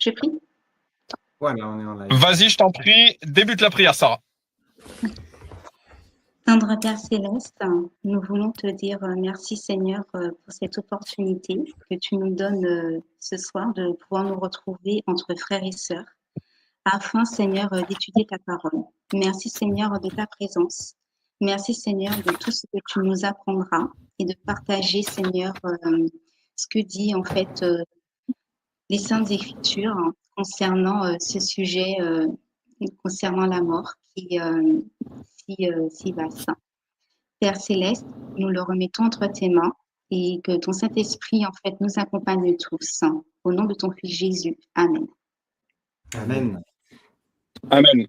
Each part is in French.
Je prie. Voilà, on est en live. Vas-y, je t'en prie, débute la prière, Sarah. Tendre Père Céleste, nous voulons te dire merci Seigneur pour cette opportunité que tu nous donnes ce soir de pouvoir nous retrouver entre frères et sœurs afin Seigneur d'étudier ta parole. Merci Seigneur de ta présence. Merci Seigneur de tout ce que tu nous apprendras et de partager Seigneur ce que dit en fait les Saintes Écritures concernant ce sujet concernant la mort qui si vaste. Père Céleste, nous le remettons entre tes mains et que ton Saint-Esprit, en fait, nous accompagne tous. Au nom de ton Fils Jésus. Amen. Amen. Amen.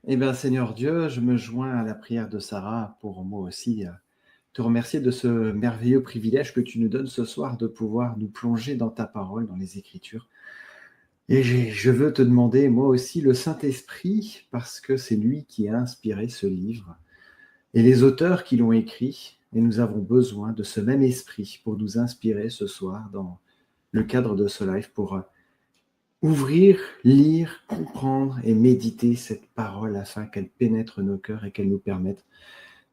Eh bien, Seigneur Dieu, je me joins à la prière de Sarah pour moi aussi te remercier de ce merveilleux privilège que tu nous donnes ce soir de pouvoir nous plonger dans ta parole, dans les Écritures. Et je veux te demander, moi aussi, le Saint-Esprit, parce que c'est lui qui a inspiré ce livre, et les auteurs qui l'ont écrit, et nous avons besoin de ce même esprit pour nous inspirer ce soir dans le cadre de ce live, pour ouvrir, lire, comprendre et méditer cette parole afin qu'elle pénètre nos cœurs et qu'elle nous permette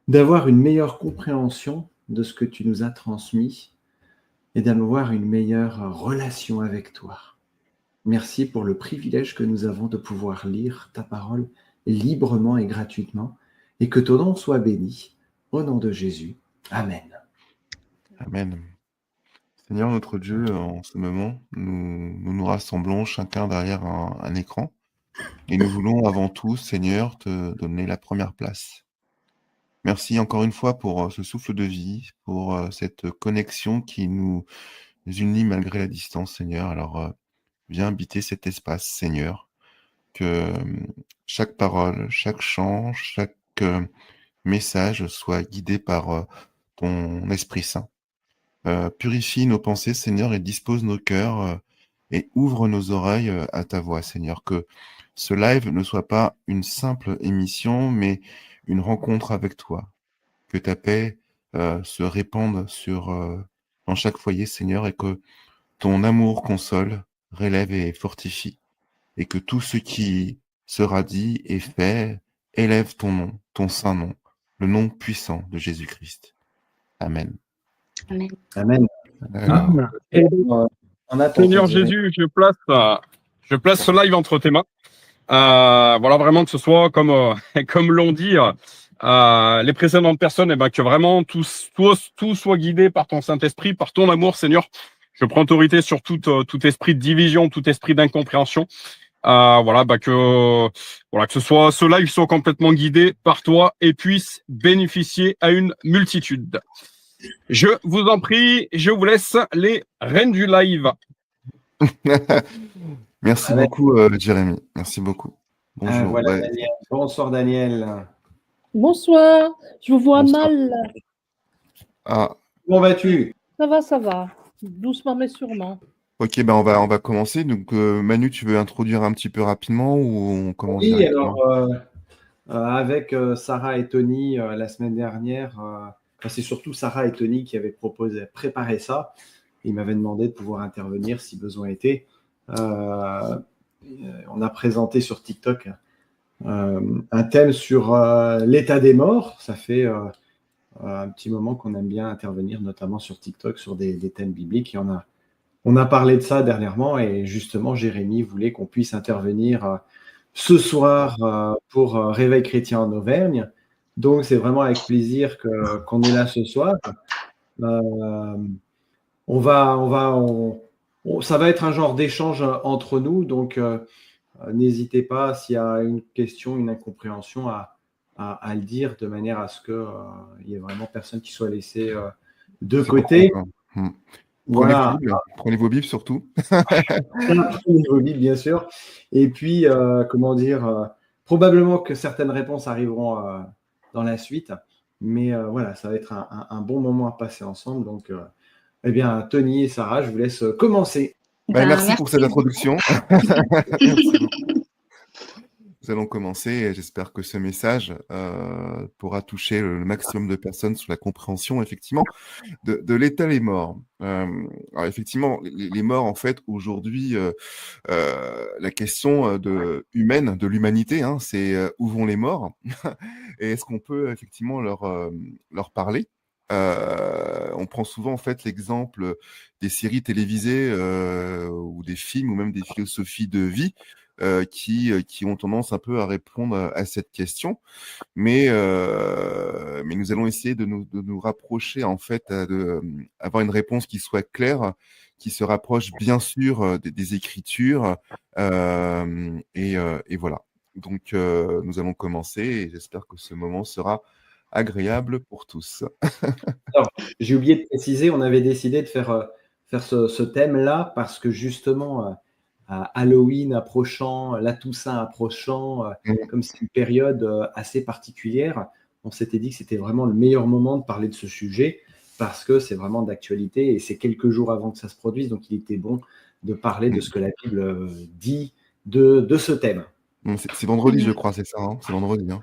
d'avoir une meilleure compréhension de ce que tu nous as transmis et d'avoir une meilleure relation avec toi. Merci pour le privilège que nous avons de pouvoir lire ta parole librement et gratuitement, et que ton nom soit béni. Au nom de Jésus. Amen. Amen. Seigneur notre Dieu, en ce moment, nous rassemblons chacun derrière un écran, et nous voulons avant tout, Seigneur, te donner la première place. Merci encore une fois pour ce souffle de vie, pour cette connexion qui nous unit malgré la distance, Seigneur. Alors, viens habiter cet espace, Seigneur, que chaque parole, chaque chant, chaque message soit guidé par ton Esprit Saint. Purifie nos pensées, Seigneur, et dispose nos cœurs et ouvre nos oreilles à ta voix, Seigneur. Que ce live ne soit pas une simple émission, mais une rencontre avec toi. Que ta paix se répande dans chaque foyer, Seigneur, et que ton amour console, relève et fortifie. Et que tout ce qui sera dit et fait élève ton nom, ton saint nom, le nom puissant de Jésus-Christ. Amen. Amen. Amen. On attend Seigneur Jésus, je place ce live entre tes mains. Voilà, vraiment que ce soit comme l'ont dit les précédentes personnes, et que vraiment tout soit guidé par ton Saint-Esprit, par ton amour, Seigneur. Je prends autorité sur tout esprit de division, tout esprit d'incompréhension. Que ce live soit complètement guidé par toi et puisse bénéficier à une multitude. Je vous en prie, je vous laisse les rênes du live. Merci beaucoup, Jérémy. Merci beaucoup. Bonjour. Voilà, Daniel. Bonsoir, Daniel. Bonsoir. Je vous vois mal. Ah. Comment vas-tu? Ça va. Doucement mais sûrement. Ok, on va commencer. Donc, Manu, tu veux introduire un petit peu rapidement ou on commence directement? Alors, avec Sarah et Tony, la semaine dernière, c'est surtout Sarah et Tony qui avaient préparé ça. Ils m'avaient demandé de pouvoir intervenir si besoin était. On a présenté sur TikTok un thème sur l'état des morts. Ça fait un petit moment qu'on aime bien intervenir, notamment sur TikTok, sur des thèmes bibliques. Et on a parlé de ça dernièrement, et justement, Jérémy voulait qu'on puisse intervenir ce soir pour Réveil chrétien en Auvergne. Donc, c'est vraiment avec plaisir qu'on est là ce soir. Ça va être un genre d'échange entre nous, donc n'hésitez pas, s'il y a une question, une incompréhension, à le dire de manière à ce qu'il n'y ait vraiment personne qui soit laissé de côté. Voilà. Prenez vos bibles surtout. Prenez vos bibles, bien sûr. Et puis, probablement que certaines réponses arriveront dans la suite. Mais voilà, ça va être un bon moment à passer ensemble. Donc, Tony et Sarah, je vous laisse commencer. Merci pour cette introduction. Nous allons commencer et j'espère que ce message pourra toucher le maximum de personnes sur la compréhension, effectivement, de l'état des morts. Alors, effectivement, les morts, en fait, aujourd'hui, la question humaine, de l'humanité, hein, c'est où vont les morts et est-ce qu'on peut effectivement leur parler. On prend souvent en fait l'exemple des séries télévisées ou des films ou même des philosophies de vie qui ont tendance un peu à répondre à cette question. Mais nous allons essayer de nous rapprocher, en fait, avoir une réponse qui soit claire, qui se rapproche bien sûr des Écritures. Et voilà. Donc, nous allons commencer et j'espère que ce moment sera agréable pour tous. Alors, j'ai oublié de préciser, on avait décidé de faire ce thème-là parce que justement, à Halloween approchant, la Toussaint approchant, comme c'est une période assez particulière, on s'était dit que c'était vraiment le meilleur moment de parler de ce sujet parce que c'est vraiment d'actualité et c'est quelques jours avant que ça se produise, donc il était bon de parler de ce que la Bible dit de ce thème. C'est vendredi, je crois, c'est ça, hein, c'est vendredi. Hein.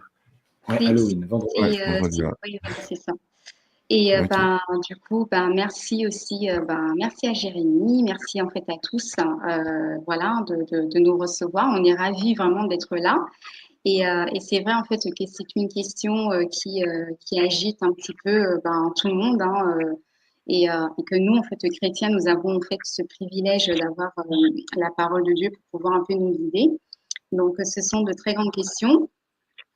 Ouais, Oui, Halloween, vendredi. et, Ouais, vendredi, ouais. oui, voilà, c'est ça. Et Ok. du coup, merci aussi, merci à Jérémy, merci en fait à tous, voilà, de nous recevoir. On est ravis vraiment d'être là. Et c'est vrai en fait que c'est une question qui agite un petit peu tout le monde, hein, et que nous, en fait, chrétiens, nous avons en fait ce privilège d'avoir la parole de Dieu pour pouvoir un peu nous guider. Donc, ce sont de très grandes questions.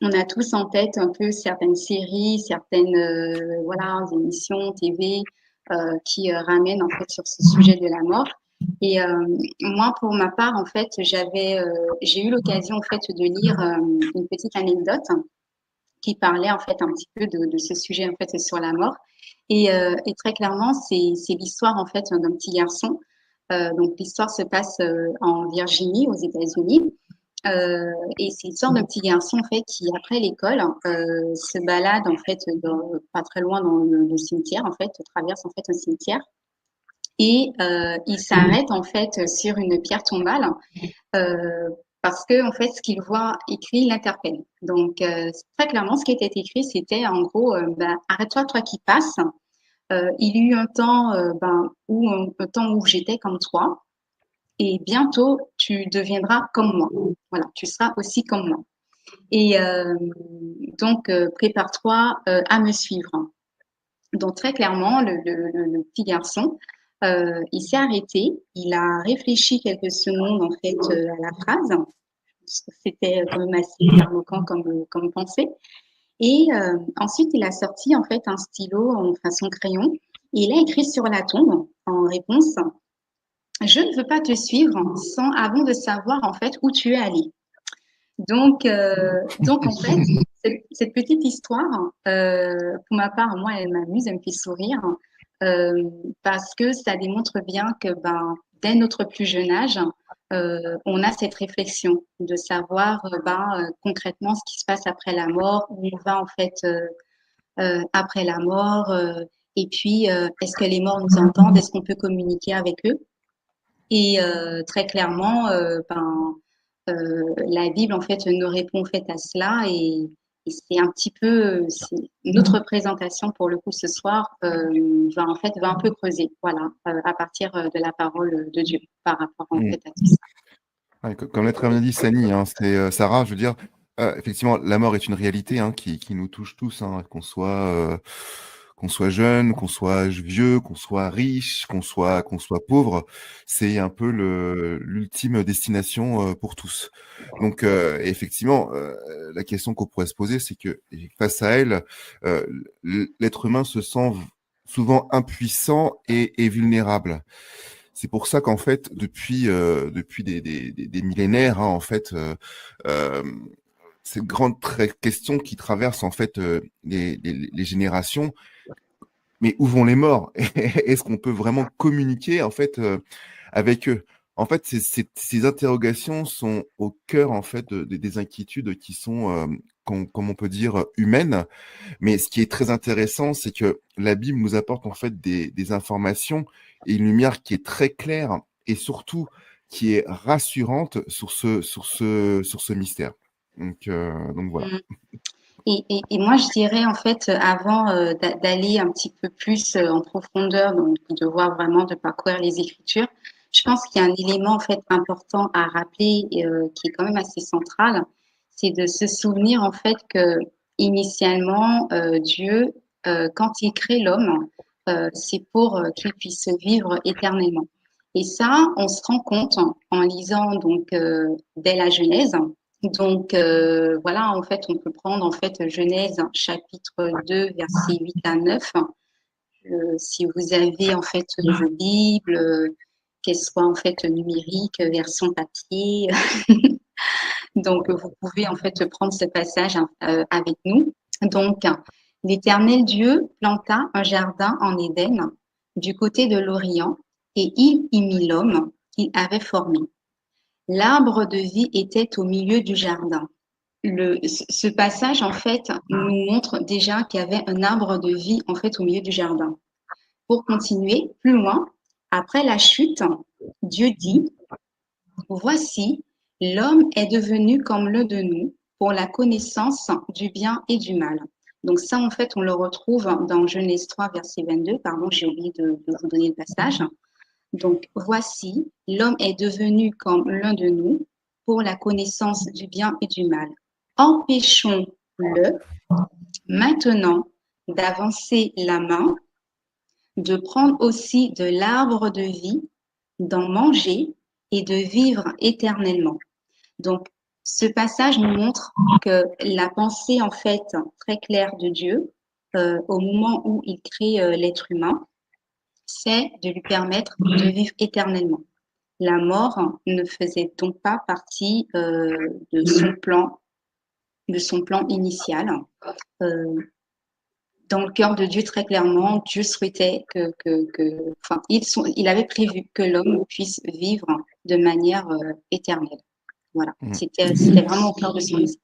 On a tous en tête un peu certaines séries, certaines voilà, émissions TV qui ramènent en fait sur ce sujet de la mort. Et moi, pour ma part, en fait, j'ai eu l'occasion en fait de lire une petite anecdote qui parlait en fait un petit peu de ce sujet en fait sur la mort. Et très clairement, c'est l'histoire en fait d'un petit garçon. Donc l'histoire se passe en Virginie, aux États-Unis. Et c'est l'histoire d'un petit garçon en fait qui après l'école se balade en fait pas très loin dans le cimetière en fait, traverse en fait un cimetière et il s'arrête en fait sur une pierre tombale parce que en fait ce qu'il voit écrit l'interpelle. Donc très clairement ce qui était écrit c'était en gros arrête-toi toi qui passes. Il y a eu un temps un temps où j'étais comme toi. Et bientôt, tu deviendras comme moi. Voilà, tu seras aussi comme moi. Et donc, prépare-toi à me suivre. Donc, très clairement, le petit garçon, il s'est arrêté. Il a réfléchi quelques secondes, en fait, à la phrase. C'était quand même assez éloquent comme pensée. Et ensuite, il a sorti, en fait, un stylo, enfin, son crayon. Et il a écrit sur la tombe, en réponse, je ne veux pas te suivre avant de savoir en fait où tu es allé. Donc en fait, cette petite histoire, pour ma part, moi, elle m'amuse, elle me fait sourire parce que ça démontre bien que dès notre plus jeune âge, on a cette réflexion de savoir concrètement ce qui se passe après la mort, où on va en fait après la mort, et puis est-ce que les morts nous entendent, est-ce qu'on peut communiquer avec eux? Et très clairement, la Bible en fait nous répond en fait à cela et c'est un petit peu c'est notre présentation pour le coup ce soir va un peu creuser voilà à partir de la parole de Dieu par rapport en fait à tout ça. Ouais, comme l'a très bien dit Sani, hein, c'est Sarah, je veux dire, effectivement, la mort est une réalité hein, qui nous touche tous, hein, qu'on soit jeune, qu'on soit vieux, qu'on soit riche, qu'on soit pauvre, c'est un peu l'ultime destination pour tous. Donc, effectivement, la question qu'on pourrait se poser, c'est que face à elle, euh, l'être humain se sent souvent impuissant et vulnérable. C'est pour ça qu'en fait, depuis des millénaires, hein, en fait, euh, cette grande question qui traverse en fait les générations. Mais où vont les morts? Est-ce qu'on peut vraiment communiquer en fait avec eux? En fait, ces interrogations sont au cœur en fait des inquiétudes qui sont, comme on peut dire, humaines. Mais ce qui est très intéressant, c'est que la Bible nous apporte en fait des informations et une lumière qui est très claire et surtout qui est rassurante sur ce mystère. Donc voilà. Mm. Et moi, je dirais, en fait, avant d'aller un petit peu plus en profondeur, donc de voir vraiment, de parcourir les Écritures, je pense qu'il y a un élément, en fait, important à rappeler, qui est quand même assez central, c'est de se souvenir, en fait, que initialement, Dieu, quand il crée l'homme, c'est pour qu'il puisse vivre éternellement. Et ça, on se rend compte en lisant donc dès la Genèse. Donc voilà, en fait, on peut prendre en fait Genèse chapitre 2, versets 8 à 9. Si vous avez en fait vos Bibles, qu'elles soient en fait numériques, version papier, donc vous pouvez en fait prendre ce passage avec nous. Donc, l'Éternel Dieu planta un jardin en Éden du côté de l'Orient et il y mit l'homme qu'il avait formé. L'arbre de vie était au milieu du jardin. Ce passage, en fait, nous montre déjà qu'il y avait un arbre de vie, en fait, au milieu du jardin. Pour continuer plus loin, après la chute, Dieu dit, voici, l'homme est devenu comme l'un de nous pour la connaissance du bien et du mal. Donc ça, en fait, on le retrouve dans Genèse 3, verset 22. Pardon, j'ai oublié de vous donner le passage. Donc, voici, l'homme est devenu comme l'un de nous pour la connaissance du bien et du mal. Empêchons-le maintenant d'avancer la main, de prendre aussi de l'arbre de vie, d'en manger et de vivre éternellement. Donc, ce passage nous montre que la pensée, en fait, très claire de Dieu, au moment où il crée l'être humain, c'est de lui permettre de vivre éternellement. La mort ne faisait donc pas partie de son plan initial. Dans le cœur de Dieu, très clairement, Dieu souhaitait il avait prévu que l'homme puisse vivre de manière éternelle. Voilà, c'était vraiment au cœur de son esprit.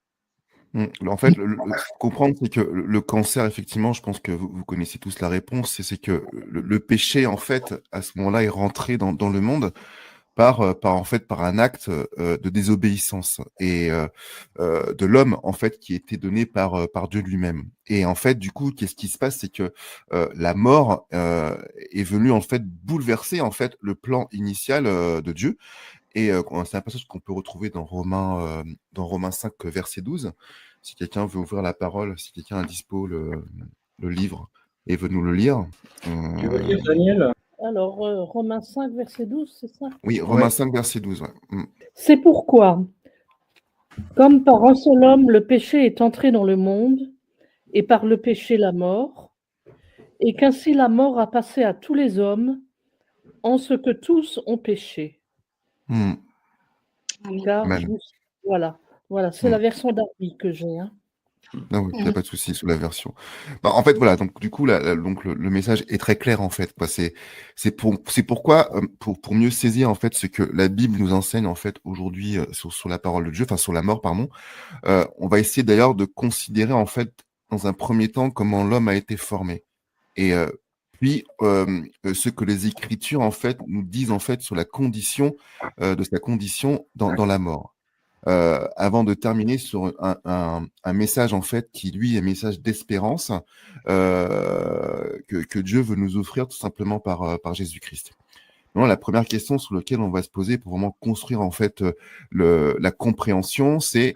En fait, faut comprendre, c'est que le cancer, effectivement, je pense que vous connaissez tous la réponse, c'est que le péché, en fait, à ce moment-là, est rentré dans le monde par un acte de désobéissance et de l'homme, en fait, qui était donné par Dieu lui-même. Et en fait, du coup, qu'est-ce qui se passe, c'est que la mort est venue en fait bouleverser en fait le plan initial de Dieu. Et c'est un passage qu'on peut retrouver dans Romains 5, verset 12. Si quelqu'un veut ouvrir la parole, si quelqu'un a dispo le livre et veut nous le lire. Tu veux lire, Daniel? Alors, Romains 5, verset 12, c'est ça? Oui, Romains 5, verset 12. Ouais. C'est pourquoi, comme par un seul homme, le péché est entré dans le monde, et par le péché la mort, et qu'ainsi la mort a passé à tous les hommes, en ce que tous ont péché. Car voilà, c'est la version Darby que j'ai. Hein. Non, oui, il n'y a pas de souci sous la version. Bah, en fait, voilà, donc du coup, donc le message est très clair en fait. Quoi. C'est pourquoi, pour mieux saisir en fait ce que la Bible nous enseigne en fait aujourd'hui sur la parole de Dieu, enfin sur la mort, pardon. On va essayer d'ailleurs de considérer en fait dans un premier temps comment l'homme a été formé et puis ce que les Écritures en fait nous disent en fait sur la condition de sa condition dans la mort. Avant de terminer sur un message en fait qui lui est un message d'espérance que Dieu veut nous offrir tout simplement par Jésus-Christ. Non, la première question sur laquelle on va se poser pour vraiment construire en fait la compréhension, c'est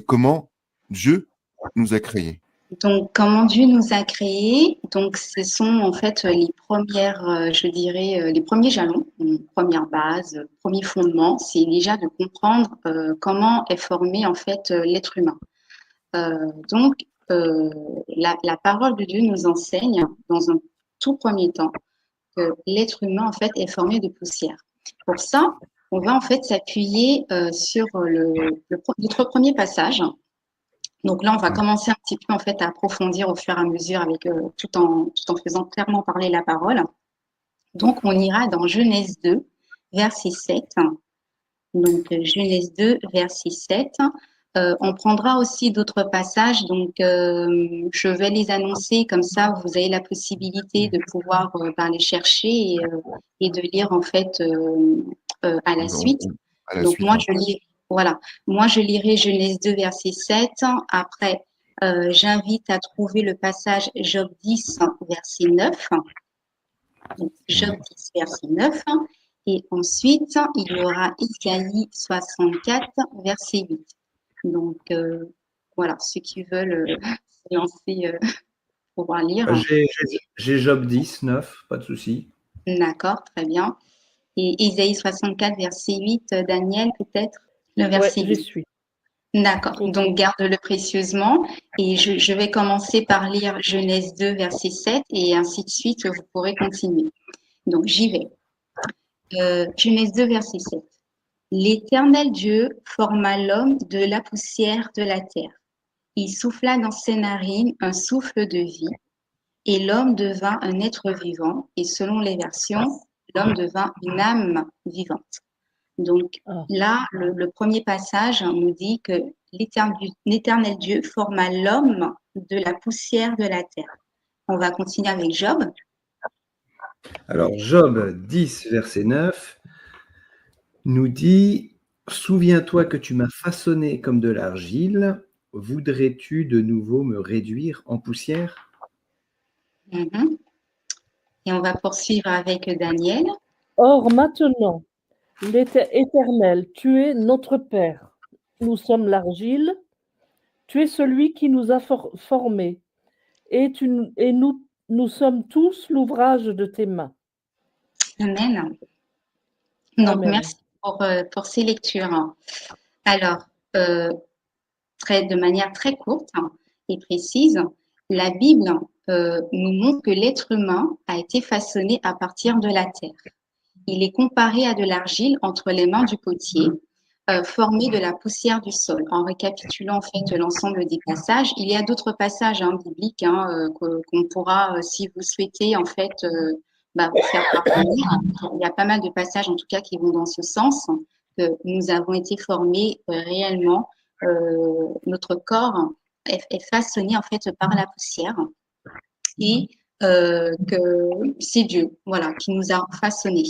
comment Dieu nous a créés. Donc, comment Dieu nous a créés, donc ce sont en fait les premières, je dirais, les premiers jalons, première base, premier fondement, c'est déjà de comprendre comment est formé en fait l'être humain. Donc, la parole de Dieu nous enseigne dans un tout premier temps que l'être humain en fait est formé de poussière. Pour ça, on va en fait s'appuyer sur notre premier passage. Donc là, on va commencer un petit peu en fait à approfondir au fur et à mesure avec tout en faisant clairement parler la parole. Donc on ira dans Genèse 2, verset 7. Donc Genèse 2, verset 7. On prendra aussi d'autres passages, donc je vais les annoncer comme ça, vous avez la possibilité de pouvoir les chercher et de lire en fait à la suite. Donc moi je lis. voilà. Moi, je lirai Genèse 2, verset 7. Après, j'invite à trouver le passage Job 10, verset 9. Donc, Job 10, verset 9. Et ensuite, il y aura Isaïe 64, verset 8. Donc, voilà, ceux qui veulent se lancer pour pouvoir lire. J'ai Job 10, 9, pas de souci. D'accord, très bien. Et Isaïe 64, verset 8, Daniel, peut-être, le verset j'y 8. suis. D'accord, Ok. donc garde-le précieusement. Et je vais commencer par lire Genèse 2, verset 7, et ainsi de suite, vous pourrez continuer. Donc, j'y vais. Genèse 2, verset 7. L'Éternel Dieu forma l'homme de la poussière de la terre. Il souffla dans ses narines un souffle de vie, et l'homme devint un être vivant, et selon les versions, l'homme devint une âme vivante. Donc Ah. là, le premier passage nous dit que l'Éternel Dieu forma l'homme de la poussière de la terre. On va continuer avec Job. Alors, Job 10, verset 9, nous dit « Souviens-toi que tu m'as façonné comme de l'argile, voudrais-tu de nouveau me réduire en poussière ?» Mhm. Et on va poursuivre avec Daniel. Or maintenant, Éternel, tu es notre Père. Nous sommes l'argile. Tu es celui qui nous a formés. Et nous sommes tous l'ouvrage de tes mains. Amen. Donc, Amen. merci pour ces lectures. Alors, de manière très courte et précise, la Bible nous montre que l'être humain a été façonné à partir de la terre. Il est comparé à de l'argile entre les mains du potier, formé de la poussière du sol. En récapitulant en fait l'ensemble des passages, il y a d'autres passages bibliques qu'on pourra, si vous souhaitez, en fait, vous faire parvenir. Il y a pas mal de passages, en tout cas, qui vont dans ce sens, que nous avons été formés réellement. Notre corps est façonné en fait par la poussière et que c'est Dieu, voilà, qui nous a façonnés.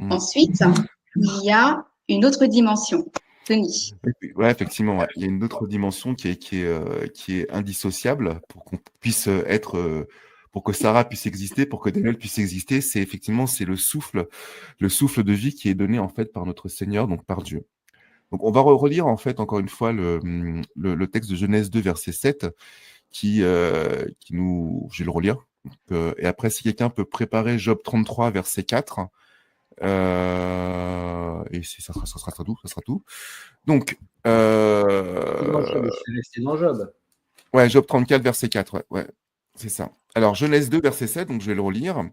Ensuite, il y a une autre dimension. Denis. Ouais, effectivement, ouais. Il y a une autre dimension qui est indissociable pour qu'on puisse être, pour que Sarah puisse exister, pour que Daniel puisse exister. C'est effectivement, c'est le souffle de vie qui est donné en fait par notre Seigneur, donc par Dieu. Donc, on va relire en fait encore une fois le texte de Genèse 2, verset 7, qui nous, je vais le relire. Donc, et après, si quelqu'un peut préparer Job 33, verset 4. Et ça sera tout. Donc, C'est resté dans Job. ouais, Job 34, verset 4, ouais, c'est ça. Alors, Genèse 2, verset 7, donc je vais le relire.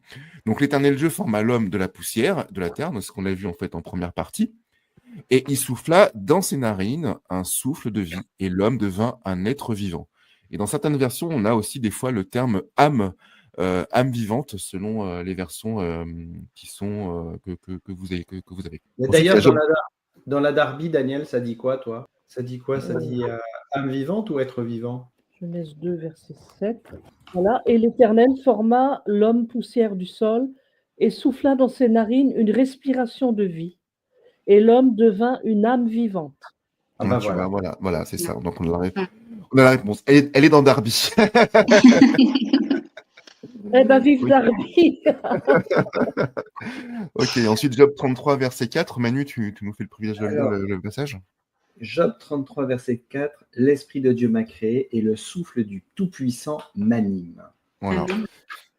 Donc, l'Éternel Dieu forma l'homme de la poussière, de la terre, c'est ce qu'on a vu en fait en première partie, et il souffla dans ses narines un souffle de vie, et l'homme devint un être vivant. Et dans certaines versions, on a aussi des fois le terme âme vivante, selon les versions qui sont que vous avez. D'ailleurs, dans la Darby, Daniel, ça dit quoi, toi? Ça dit quoi? Ça dit âme vivante ou être vivant? Genèse 2, verset 7. Voilà. Et l'Éternel forma l'homme poussière du sol et souffla dans ses narines une respiration de vie. Et l'homme devint une âme vivante. Ah bah voilà. Voilà, c'est ça. Donc, on a la réponse. Elle est dans Darby. Eh ben, vive Darby. Ok, ensuite, Job 33, verset 4. Manu, tu nous fais le privilège de lire le passage. Job 33, verset 4. L'Esprit de Dieu m'a créé et le souffle du Tout-Puissant m'anime. Voilà.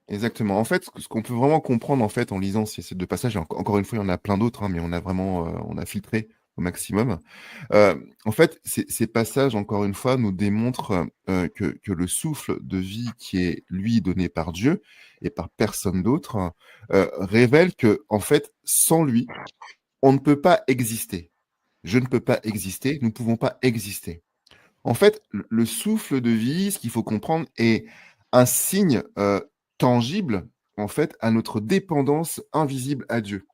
Exactement. En fait, ce qu'on peut vraiment comprendre en fait en lisant ces deux passages, et encore une fois, il y en a plein d'autres, mais on a vraiment on a filtré au maximum. En fait, ces passages, encore une fois, nous démontrent que le souffle de vie qui est, lui, donné par Dieu et par personne d'autre, révèle que, en fait, sans lui, on ne peut pas exister. Je ne peux pas exister, nous ne pouvons pas exister. En fait, le souffle de vie, ce qu'il faut comprendre, est un signe tangible, en fait, à notre dépendance invisible à Dieu.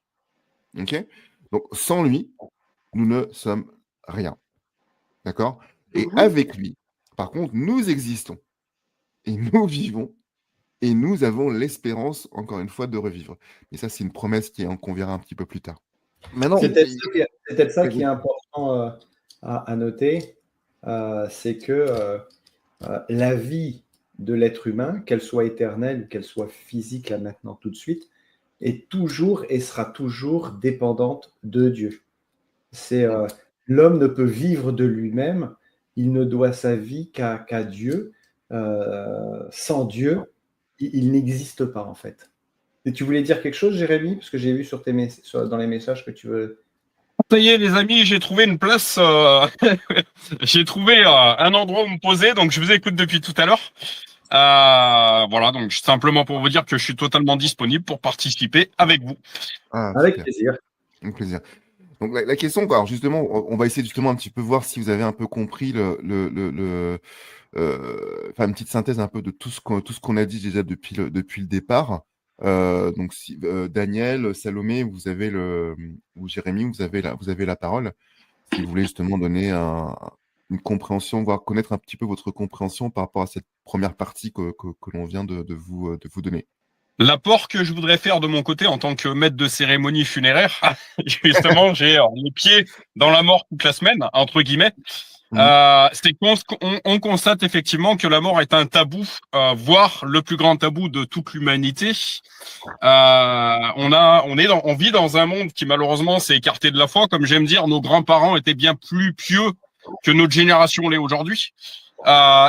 Ok ? Donc, sans lui, nous ne sommes rien. D'accord ? Et avec lui, par contre, nous existons. Et nous vivons. Et nous avons l'espérance, encore une fois, de revivre. Et ça, c'est une promesse qu'on verra un petit peu plus tard. Maintenant, C'est peut-être ça qui est important à noter, c'est que la vie de l'être humain, qu'elle soit éternelle ou qu'elle soit physique là maintenant tout de suite, est toujours et sera toujours dépendante de Dieu. L'homme ne peut vivre de lui-même, il ne doit sa vie qu'à Dieu. Sans Dieu, il n'existe pas en fait. Et tu voulais dire quelque chose, Jérémy? Parce que j'ai vu dans les messages que tu veux. Ça y est, les amis, j'ai trouvé une place. J'ai trouvé un endroit où me poser, donc je vous écoute depuis tout à l'heure. Voilà, donc simplement pour vous dire que je suis totalement disponible pour participer avec vous. Avec plaisir. Avec plaisir. Donc la question, alors justement, on va essayer justement un petit peu voir si vous avez un peu compris une petite synthèse un peu de tout ce qu'on a dit déjà depuis le départ. Donc si Daniel, Salomé, ou Jérémy, vous avez la parole. Si vous voulez justement donner une compréhension, voire connaître un petit peu votre compréhension par rapport à cette première partie que l'on vient de vous donner. L'apport que je voudrais faire de mon côté en tant que maître de cérémonie funéraire, justement, j'ai les pieds dans la mort toute la semaine, entre guillemets. C'est qu'on constate effectivement que la mort est un tabou, voire le plus grand tabou de toute l'humanité. On vit dans un monde qui malheureusement s'est écarté de la foi. Comme j'aime dire, nos grands-parents étaient bien plus pieux que notre génération l'est aujourd'hui.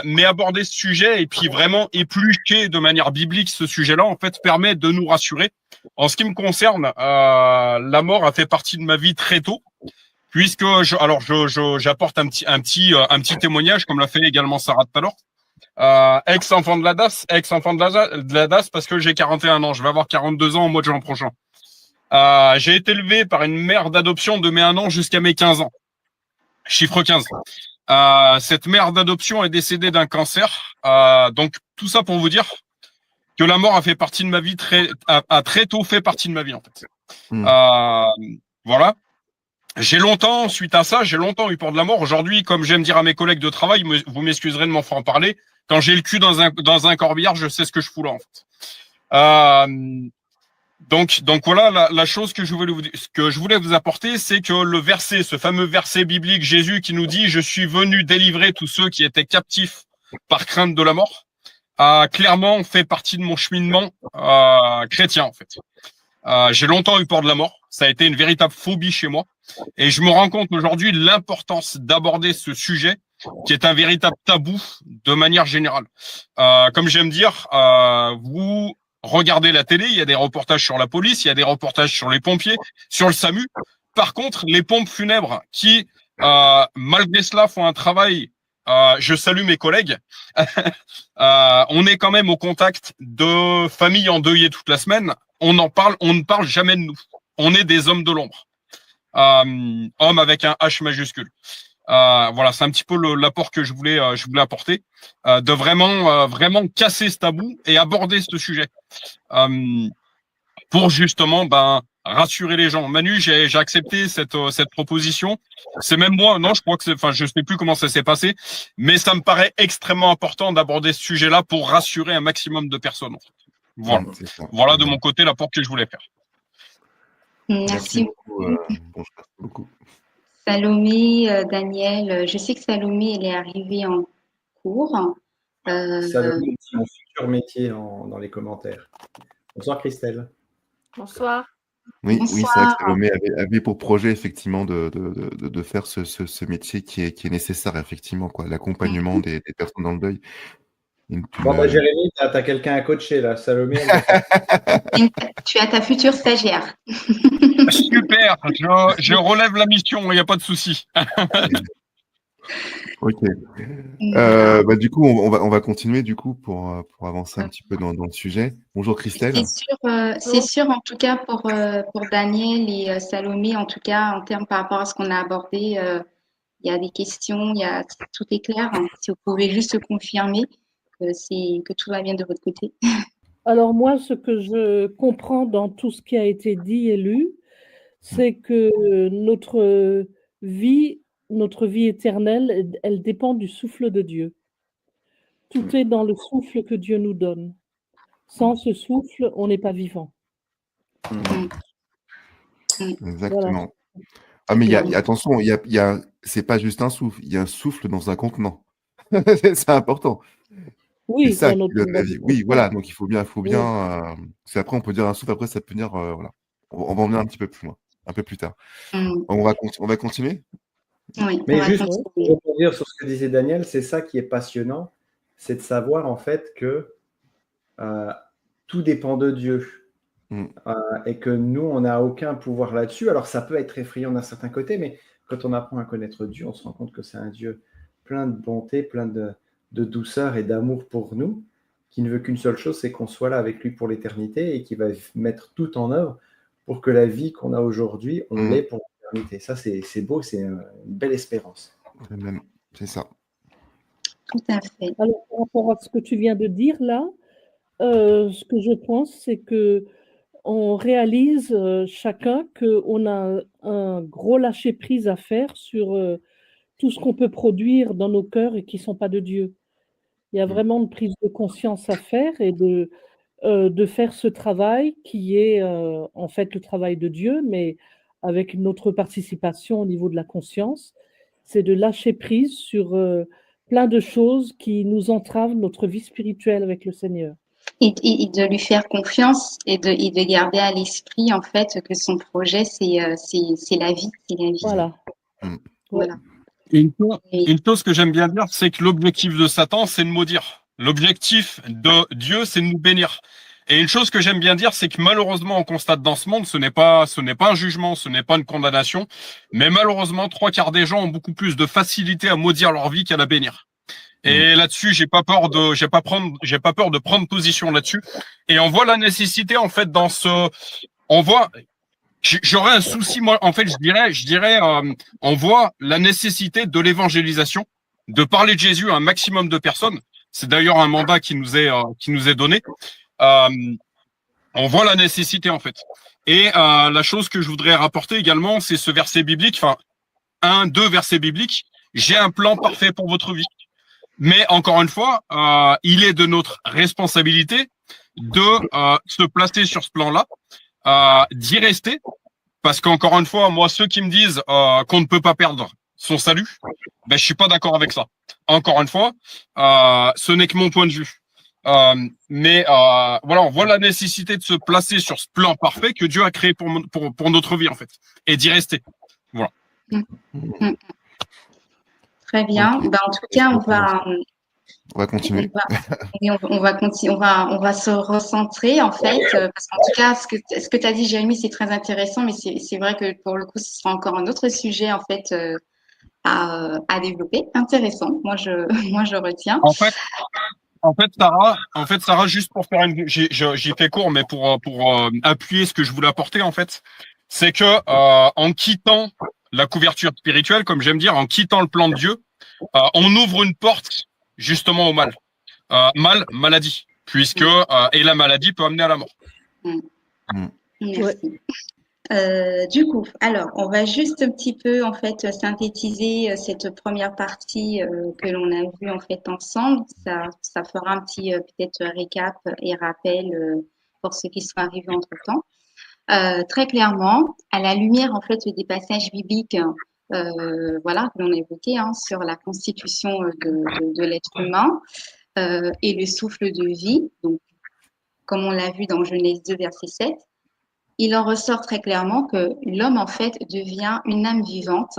Mais aborder ce sujet et puis vraiment éplucher de manière biblique ce sujet-là, en fait, permet de nous rassurer. En ce qui me concerne, la mort a fait partie de ma vie très tôt, puisque j'apporte un petit témoignage, comme l'a fait également Sarah tout à l'heure. Ex-enfant de la DAS, parce que j'ai 41 ans, je vais avoir 42 ans au mois de juin prochain. J'ai été élevé par une mère d'adoption de mes 1 an jusqu'à mes 15 ans. Chiffre 15. Cette mère d'adoption est décédée d'un cancer. Donc tout ça pour vous dire que la mort a fait partie de ma vie a très tôt fait partie de ma vie en fait. Voilà. Suite à ça, j'ai longtemps eu peur de la mort. Aujourd'hui, comme j'aime dire à mes collègues de travail, vous m'excuserez de m'en faire en parler. Quand j'ai le cul dans un corbillard, je sais ce que je fous là en fait. Donc voilà, la chose que je voulais vous apporter, c'est que ce fameux verset biblique, Jésus qui nous dit « Je suis venu délivrer tous ceux qui étaient captifs par crainte de la mort », a clairement fait partie de mon cheminement chrétien en fait. J'ai longtemps eu peur de la mort, ça a été une véritable phobie chez moi, et je me rends compte aujourd'hui de l'importance d'aborder ce sujet qui est un véritable tabou de manière générale. Comme j'aime dire, vous regardez la télé, il y a des reportages sur la police, il y a des reportages sur les pompiers, sur le SAMU. Par contre, les pompes funèbres qui, malgré cela, font un travail, je salue mes collègues, on est quand même au contact de familles endeuillées toute la semaine, on ne parle jamais de nous. On est des hommes de l'ombre. Homme avec un H majuscule. Voilà, c'est un petit peu l'apport que je voulais apporter, de vraiment casser ce tabou et aborder ce sujet pour justement rassurer les gens. Manu, j'ai accepté cette proposition. C'est même moi, non, je crois que je sais plus comment ça s'est passé, mais ça me paraît extrêmement important d'aborder ce sujet-là pour rassurer un maximum de personnes. En fait. Voilà de mon côté l'apport que je voulais faire. Merci beaucoup. Salomé, Daniel, je sais que Salomé, elle est arrivée en cours. Salomé, c'est mon futur métier dans les commentaires. Bonsoir Christelle. Bonsoir. Oui, c'est vrai que Salomé avait pour projet effectivement de faire ce métier qui est nécessaire effectivement, quoi, l'accompagnement des personnes dans le deuil. Jérémy, tu as quelqu'un à coacher là, Salomé. Tu as ta future stagiaire. Super, je relève la mission, il n'y a pas de souci. Ok. Du coup, on va continuer du coup pour avancer un petit peu dans le sujet. Bonjour Christelle. C'est sûr, en tout cas pour Daniel et Salomé, en tout cas en termes par rapport à ce qu'on a abordé, il y a des questions, tout est clair. Hein. Si vous pouvez juste confirmer que tout va bien de votre côté. Alors moi, ce que je comprends dans tout ce qui a été dit et lu, c'est que notre vie éternelle, elle dépend du souffle de Dieu. Tout est dans le souffle que Dieu nous donne. Sans ce souffle, on n'est pas vivant. Exactement. Ah, mais attention, c'est pas juste un souffle, il y a un souffle dans un contenant. C'est important. C'est Oui, ça dans qui notre donne la vie. Oui, voilà, donc il faut bien, Oui. parce qu'après on peut dire un souffle, après ça peut venir, voilà. On va en venir un petit peu plus loin, un peu plus tard. On va continuer? Oui, on Mais va juste continuer. pour rebondir sur ce que disait Daniel, c'est ça qui est passionnant, c'est de savoir en fait que euh, tout dépend de Dieu. Mm. Et que nous, on n'a aucun pouvoir là-dessus. Alors, ça peut être effrayant d'un certain côté, mais quand on apprend à connaître Dieu, on se rend compte que c'est un Dieu plein de bonté, plein de douceur et d'amour pour nous, qui ne veut qu'une seule chose, c'est qu'on soit là avec lui pour l'éternité et qui va mettre tout en œuvre pour que la vie qu'on a aujourd'hui, on l'ait pour l'éternité. Ça, c'est beau, c'est une belle espérance. C'est ça. Tout à fait. Alors, par rapport à ce que tu viens de dire là, ce que je pense, c'est que on réalise chacun qu'on a un gros lâcher-prise à faire sur tout ce qu'on peut produire dans nos cœurs et qui ne sont pas de Dieu. Il y a vraiment une prise de conscience à faire et de faire ce travail qui est en fait le travail de Dieu, mais avec notre participation au niveau de la conscience. C'est de lâcher prise sur plein de choses qui nous entravent notre vie spirituelle avec le Seigneur. Et de lui faire confiance et de garder à l'esprit, en fait, que son projet, c'est la vie. C'est la vie. Voilà. Voilà. Une Et chose que j'aime bien dire, c'est que l'objectif de Satan, c'est de maudire. L'objectif de Dieu, c'est de nous bénir. Et une chose que j'aime bien dire, c'est que malheureusement, on constate dans ce monde, ce n'est pas un jugement, ce n'est pas une condamnation, mais malheureusement, 3/4 des gens ont beaucoup plus de facilité à maudire leur vie qu'à la bénir. Et là-dessus, j'ai pas peur de prendre position là-dessus. Et on voit la nécessité, en fait, j'aurais un souci, moi, en fait, je dirais, on voit la nécessité de l'évangélisation, de parler de Jésus à un maximum de personnes. C'est d'ailleurs un mandat qui nous est donné. On voit la nécessité, en fait. Et la chose que je voudrais rapporter également, c'est ce verset biblique, enfin, 2 versets bibliques. J'ai un plan parfait pour votre vie. Mais encore une fois, il est de notre responsabilité de se placer sur ce plan-là, d'y rester. Parce qu'encore une fois, moi, ceux qui me disent qu'on ne peut pas perdre son salut, ben, je suis pas d'accord avec ça. Encore une fois, ce n'est que mon point de vue. Mais voilà, on voit la nécessité de se placer sur ce plan parfait que Dieu a créé pour notre vie, en fait, et d'y rester. Voilà. très bien. Ok. Ben, en tout cas, On va continuer. on va se recentrer en fait, parce qu'en tout cas, ce que tu as dit, Jérémy, c'est très intéressant, mais c'est vrai que pour le coup, ce sera encore un autre sujet en fait à développer. Intéressant. Moi, je retiens. En fait, Sarah, juste pour faire j'y fais court, mais pour appuyer ce que je voulais apporter, en fait, c'est que en quittant la couverture spirituelle, comme j'aime dire, en quittant le plan de Dieu, on ouvre une porte justement au mal. Maladie, puisque et la maladie peut amener à la mort. Merci. Du coup, alors, on va juste un petit peu en fait synthétiser cette première partie que l'on a vue en fait ensemble. Ça fera un petit peut-être récap et rappel pour ceux qui sont arrivés entre-temps. Très clairement, à la lumière en fait des passages bibliques, voilà, que l'on a évoqués sur la constitution de l'être humain et le souffle de vie. Donc, comme on l'a vu dans Genèse 2, verset 7. Il en ressort très clairement que l'homme, en fait, devient une âme vivante,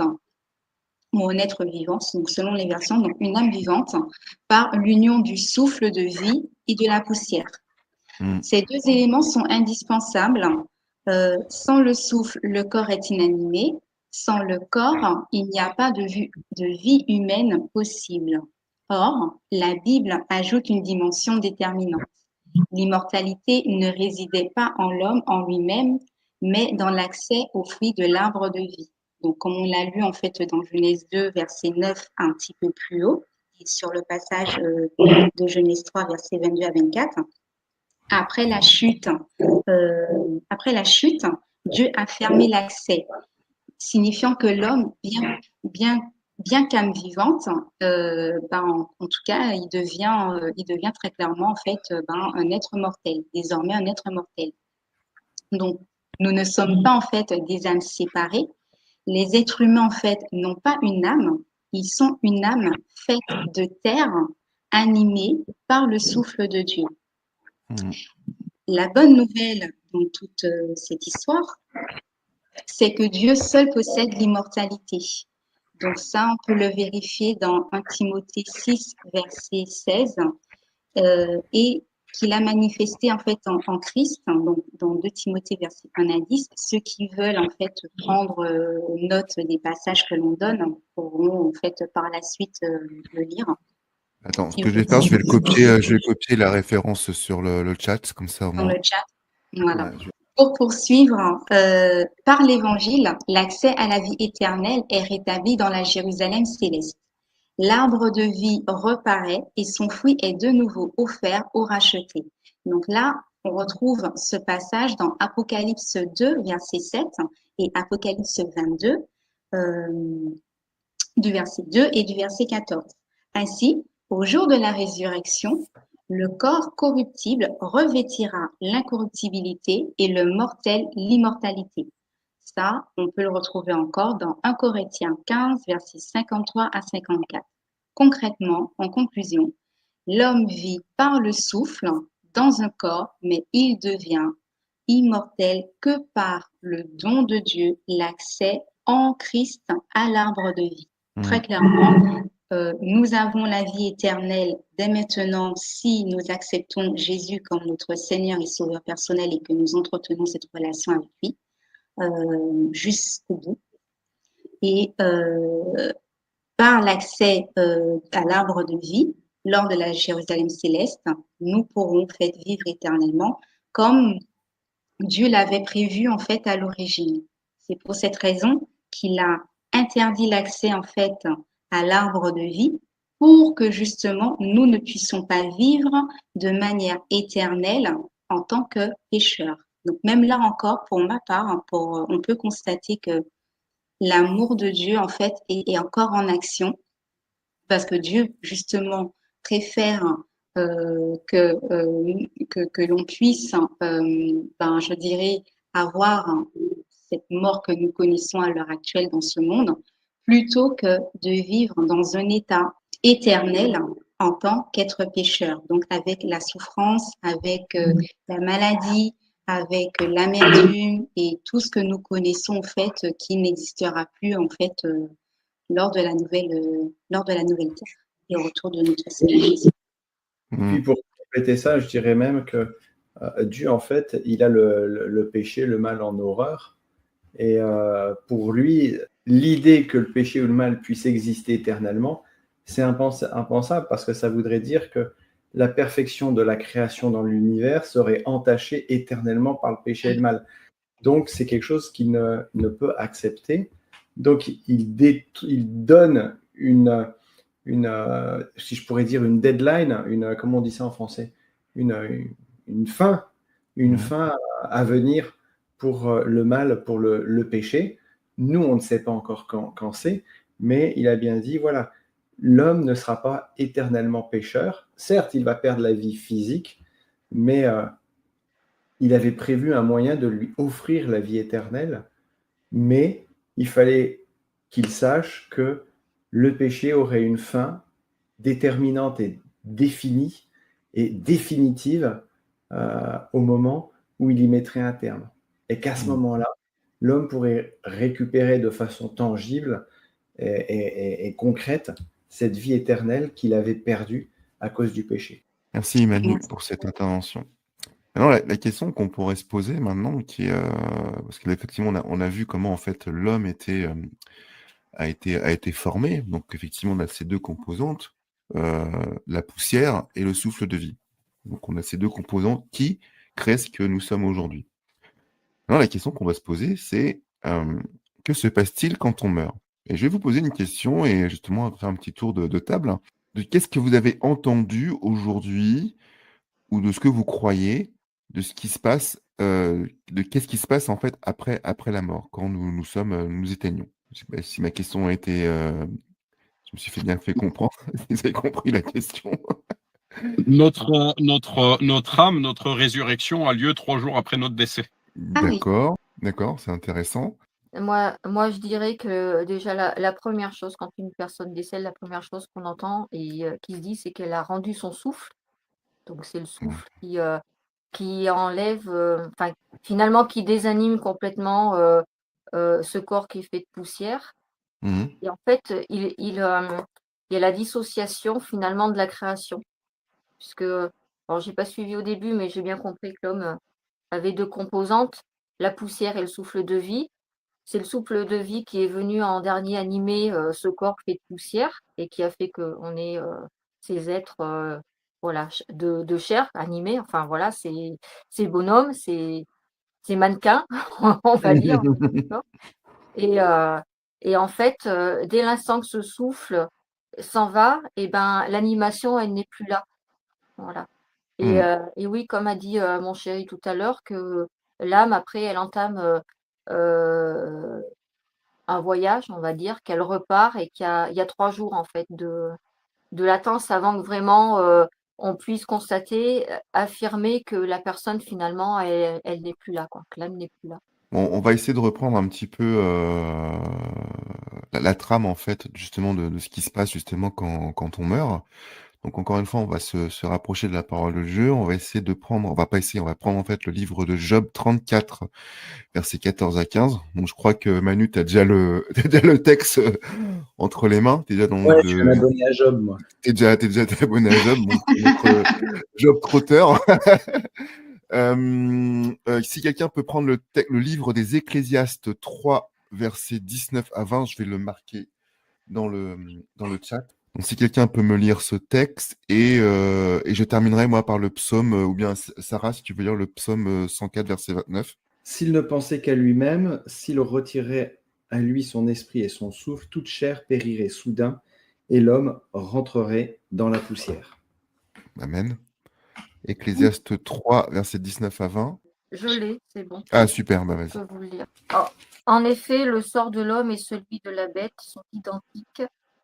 ou un être vivant, donc selon les versions, donc une âme vivante, par l'union du souffle de vie et de la poussière. Ces 2 éléments sont indispensables. Sans le souffle, le corps est inanimé. Sans le corps, il n'y a pas de vie humaine possible. Or, la Bible ajoute une dimension déterminante. L'immortalité ne résidait pas en l'homme en lui-même, mais dans l'accès au fruit de l'arbre de vie. Donc, comme on l'a lu en fait dans Genèse 2, verset 9, un petit peu plus haut, et sur le passage de Genèse 3, verset 22 à 24, après la chute, Dieu a fermé l'accès, signifiant que l'homme, bien qu'âme vivante, en tout cas, il devient très clairement en fait un être mortel, désormais un être mortel. Donc, nous ne sommes pas en fait des âmes séparées. les êtres humains, en fait, n'ont pas une âme, ils sont une âme faite de terre, animée par le souffle de Dieu. Mhm. La bonne nouvelle dans toute cette histoire, c'est que Dieu seul possède l'immortalité. Donc ça, on peut le vérifier dans 1 Timothée 6, verset 16, et qu'il a manifesté en fait en Christ, hein, donc dans 2 Timothée verset 1 à 10. Ceux qui veulent en fait prendre note des passages que l'on donne pourront en fait par la suite le lire. Attends, ce Et que je vais faire, je vais copier la référence sur le chat, comme ça au dans moins. le chat. Voilà. Ouais, Pour poursuivre, par l'Évangile, l'accès à la vie éternelle est rétabli dans la Jérusalem céleste. L'arbre de vie reparaît et son fruit est de nouveau offert aux rachetés. Donc là, on retrouve ce passage dans Apocalypse 2, verset 7 et Apocalypse 22, du verset 2 et du verset 14. Ainsi, au jour de la résurrection, le corps corruptible revêtira l'incorruptibilité et le mortel l'immortalité. Ça, on peut le retrouver encore dans 1 Corinthiens 15, versets 53 à 54. Concrètement, en conclusion, l'homme vit par le souffle dans un corps, mais il devient immortel que par le don de Dieu, l'accès en Christ à l'arbre de vie. Très clairement, nous avons la vie éternelle dès maintenant si nous acceptons Jésus comme notre Seigneur et Sauveur personnel et que nous entretenons cette relation avec lui jusqu'au bout. Et par l'accès à l'arbre de vie, lors de la Jérusalem céleste, nous pourrons fait vivre éternellement comme Dieu l'avait prévu en fait à l'origine. C'est pour cette raison qu'il a interdit l'accès en fait à l'arbre de vie pour que justement nous ne puissions pas vivre de manière éternelle en tant que pécheurs. Donc même là encore, pour ma part, on peut constater que l'amour de Dieu en fait est encore en action parce que Dieu justement préfère que l'on puisse, je dirais, avoir cette mort que nous connaissons à l'heure actuelle dans ce monde, plutôt que de vivre dans un état éternel en tant qu'être pécheur, donc avec la souffrance, avec la maladie, avec l'amertume et tout ce que nous connaissons en fait qui n'existera plus en fait lors de la nouvelle terre et au retour de notre Seigneur Jésus. Et puis pour compléter ça, je dirais même que Dieu, en fait, il a le péché, le mal en horreur. Et pour lui, l'idée que le péché ou le mal puisse exister éternellement, c'est impensable parce que ça voudrait dire que la perfection de la création dans l'univers serait entachée éternellement par le péché et le mal. Donc, c'est quelque chose qu'il ne peut accepter. Donc, il donne si je pourrais dire une deadline, comment on dit ça en français, une fin à venir pour le mal, pour le péché. Nous, on ne sait pas encore quand c'est, mais il a bien dit, voilà, l'homme ne sera pas éternellement pécheur. Certes, il va perdre la vie physique, mais il avait prévu un moyen de lui offrir la vie éternelle, mais il fallait qu'il sache que le péché aurait une fin déterminante et définie et définitive au moment où il y mettrait un terme. Et qu'à ce moment-là, l'homme pourrait récupérer de façon tangible et concrète cette vie éternelle qu'il avait perdue à cause du péché. Merci Manu pour cette intervention. Alors la question qu'on pourrait se poser maintenant, parce qu'effectivement on a vu comment en fait l'homme a été formé. Donc effectivement on a ces deux composantes, la poussière et le souffle de vie. Donc on a ces deux composantes qui créent ce que nous sommes aujourd'hui. Alors la question qu'on va se poser, c'est que se passe-t-il quand on meurt? Et je vais vous poser une question et justement on va faire un petit tour de table. De qu'est-ce que vous avez entendu aujourd'hui ou de ce que vous croyez de ce qui se passe, de qu'est-ce qui se passe en fait après la mort, quand nous éteignons. Je sais pas si ma question a été, je me suis bien fait comprendre, si vous avez compris la question. Notre âme, notre résurrection a lieu 3 jours après notre décès. Ah oui. D'accord, c'est intéressant. Moi, je dirais que déjà la première chose, quand une personne décède, la première chose qu'on entend et qui se dit, c'est qu'elle a rendu son souffle. Donc c'est le Mmh. souffle qui enlève, enfin, finalement qui désanime complètement, ce corps qui est fait de poussière. Mmh. Et en fait, il y a la dissociation finalement de la création. Puisque, alors j'ai pas suivi au début, mais j'ai bien compris que l'homme, avait 2 composantes, la poussière et le souffle de vie. C'est le souffle de vie qui est venu en dernier animer, ce corps fait de poussière et qui a fait qu'on est, ces êtres, voilà, de chair animés, enfin voilà, ces bonhommes, ces mannequins, on va dire, en quelque sorte. Et en fait, dès l'instant que ce souffle s'en va, et ben, l'animation, elle n'est plus là. Voilà. Mmh. Et oui, comme a dit, mon chéri tout à l'heure, que l'âme après elle entame, heu, un voyage, on va dire, qu'elle repart et qu'il y a 3 jours en fait de latence avant que vraiment, on puisse constater, affirmer que la personne finalement elle n'est plus là quoi, que l'âme n'est plus là. Bon, on va essayer de reprendre un petit peu, la trame en fait justement de ce qui se passe justement quand on meurt. Donc encore une fois, on va se rapprocher de la parole de Dieu. On va essayer de prendre on va pas essayer, on va prendre en fait le livre de Job 34, versets 14 à 15. Donc je crois que Manu, tu as déjà le tu déjà le texte, entre les mains. Tu es déjà dans Ouais, le je suis un abonné à Job, moi. tu es abonné à Job, donc notre Job trotteur. Si quelqu'un peut prendre le livre des Ecclésiastes 3, versets 19 à 20, je vais le marquer dans le chat. Donc, si quelqu'un peut me lire ce texte, et je terminerai, moi, par le psaume, ou bien Sarah, si tu veux lire le psaume 104, verset 29. S'il ne pensait qu'à lui-même, s'il retirait à lui son esprit et son souffle, toute chair périrait soudain, et l'homme rentrerait dans la poussière. Amen. Ecclésiastes 3, verset 19 à 20. Je l'ai, c'est bon, Ah, super, bah je vas-y. peux vous le lire. Oh, en effet, le sort de l'homme et celui de la bête sont identiques,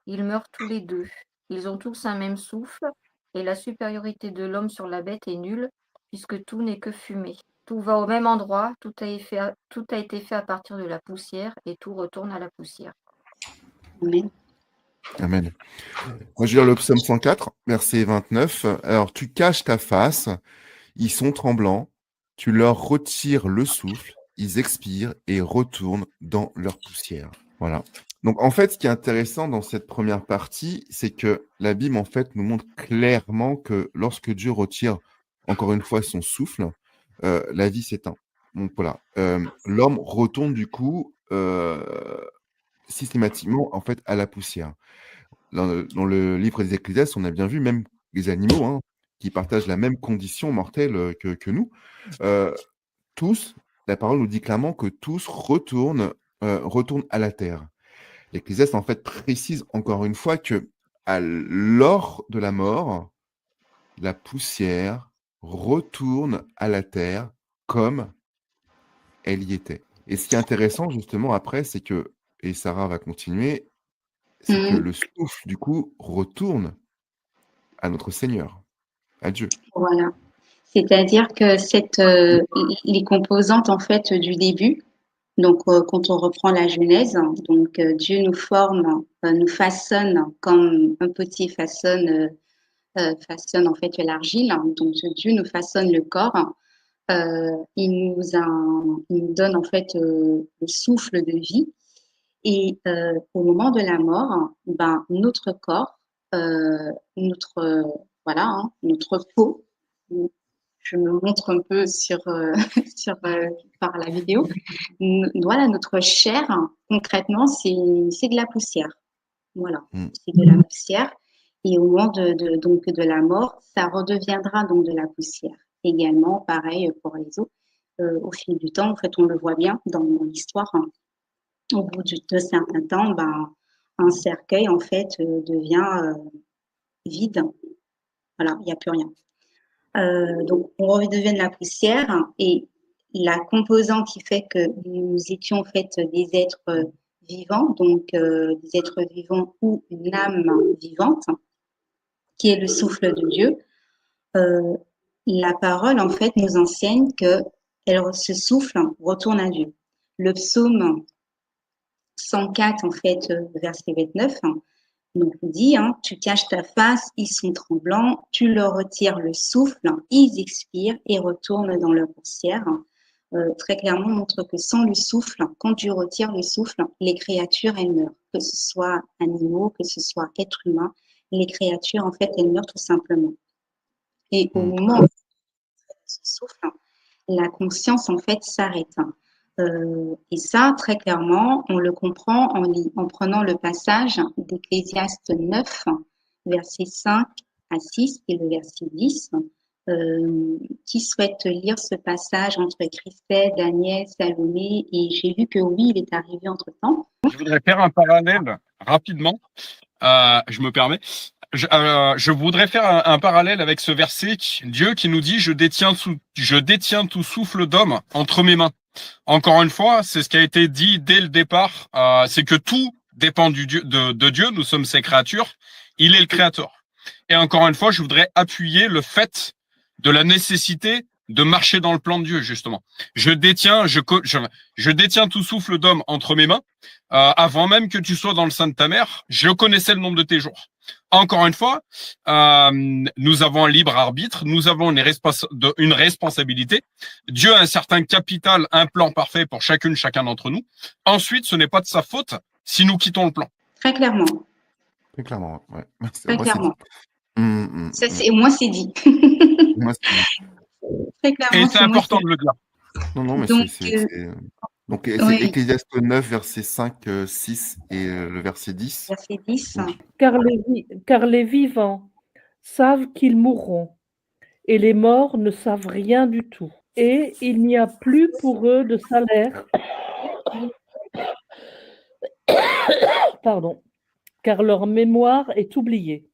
ils meurent tous les 2. Ils ont tous un même souffle, et la supériorité de l'homme sur la bête est nulle, puisque tout n'est que fumée. Tout va au même endroit, tout a été fait à partir de la poussière, et tout retourne à la poussière. Amen. Amen. Moi, je vais lire le psaume 104, verset 29. Alors, tu caches ta face, ils sont tremblants, tu leur retires le souffle, ils expirent et retournent dans leur poussière. Voilà. Donc, en fait, ce qui est intéressant dans cette première partie, c'est que la Bible, en fait, nous montre clairement que lorsque Dieu retire, encore une fois, son souffle, la vie s'éteint. Donc, voilà. L'homme retourne, du coup, systématiquement, en fait, à la poussière. Dans le livre des Ecclésiastes, on a bien vu même les animaux, hein, qui partagent la même condition mortelle, que nous. Tous, la parole nous dit clairement que tous retournent à la terre. L'Ecclésiaste, en fait, précise encore une fois que lors de la mort, la poussière retourne à la terre comme elle y était. Et ce qui est intéressant, justement, après, c'est que, et Sarah va continuer, c'est que Mhm. le souffle, du coup, retourne à notre Seigneur, à Dieu. Voilà. C'est-à-dire que les composantes en fait du début, donc quand on reprend la Genèse, donc Dieu nous forme, nous façonne comme un petit façonne en fait l'argile. Donc Dieu nous façonne le corps. Il nous donne en fait le souffle de vie. Et au moment de la mort, ben, notre corps, notre, voilà, hein, notre peau, je me montre un peu par la vidéo, voilà, notre chair, concrètement, c'est de la poussière. Voilà, Mm. c'est de la poussière. Et au moment donc de la mort, ça redeviendra donc de la poussière. Également, pareil pour les os. Au fil du temps, en fait, on le voit bien dans l'histoire, hein. Au bout de certain temps, ben, un cercueil, en fait, devient vide. Voilà, il n'y a plus rien. Donc, on redevient de la poussière et la composante qui fait que nous étions en fait des êtres vivants, donc des êtres vivants ou une âme vivante, qui est le souffle de Dieu. Euh, la parole, en fait, nous enseigne que ce souffle retourne à Dieu. Le psaume 104, en fait, verset 29, donc il dit, tu caches ta face, ils sont tremblants, tu leur retires le souffle, ils expirent et retournent dans leur poussière. Très clairement montre que sans le souffle, quand tu retires le souffle, les créatures, elles meurent. Que ce soit animaux, que ce soit êtres humains, les créatures, en fait, elles meurent tout simplement. Et au moment où on ce souffle, la conscience, en fait, s'arrête. Et ça, très clairement, on le comprend en prenant le passage d'Ecclésiaste 9, versets 5 à 6 et le verset 10. Qui souhaite lire ce passage entre Christelle, Daniel, Salomé, et j'ai vu que oui, il est arrivé entre-temps. Je voudrais faire un parallèle rapidement. Je me permets. Je voudrais faire un parallèle avec ce verset, Dieu qui nous dit je détiens tout souffle d'homme entre mes mains. Encore une fois, c'est ce qui a été dit dès le départ, c'est que tout dépend de Dieu, nous sommes ses créatures, il est le créateur. Et encore une fois, je voudrais appuyer le fait de la nécessité de marcher dans le plan de Dieu, justement. Je détiens tout souffle d'homme entre mes mains. Avant même que tu sois dans le sein de ta mère, je connaissais le nombre de tes jours. Encore une fois, nous avons un libre arbitre, nous avons une responsabilité. Dieu a un certain capital, un plan parfait pour chacun d'entre nous. Ensuite, ce n'est pas de sa faute si nous quittons le plan. Très clairement. Très clairement, ouais. Très clairement. Ça, moi, c'est dit. Très clairement. Et c'est important de le dire. Non, mais donc, c'est Ecclésiaste 9, verset 5, 6 et le verset 10. Verset 10. Car les vivants savent qu'ils mourront, et les morts ne savent rien du tout. Et il n'y a plus pour eux de salaire, pardon, car leur mémoire est oubliée.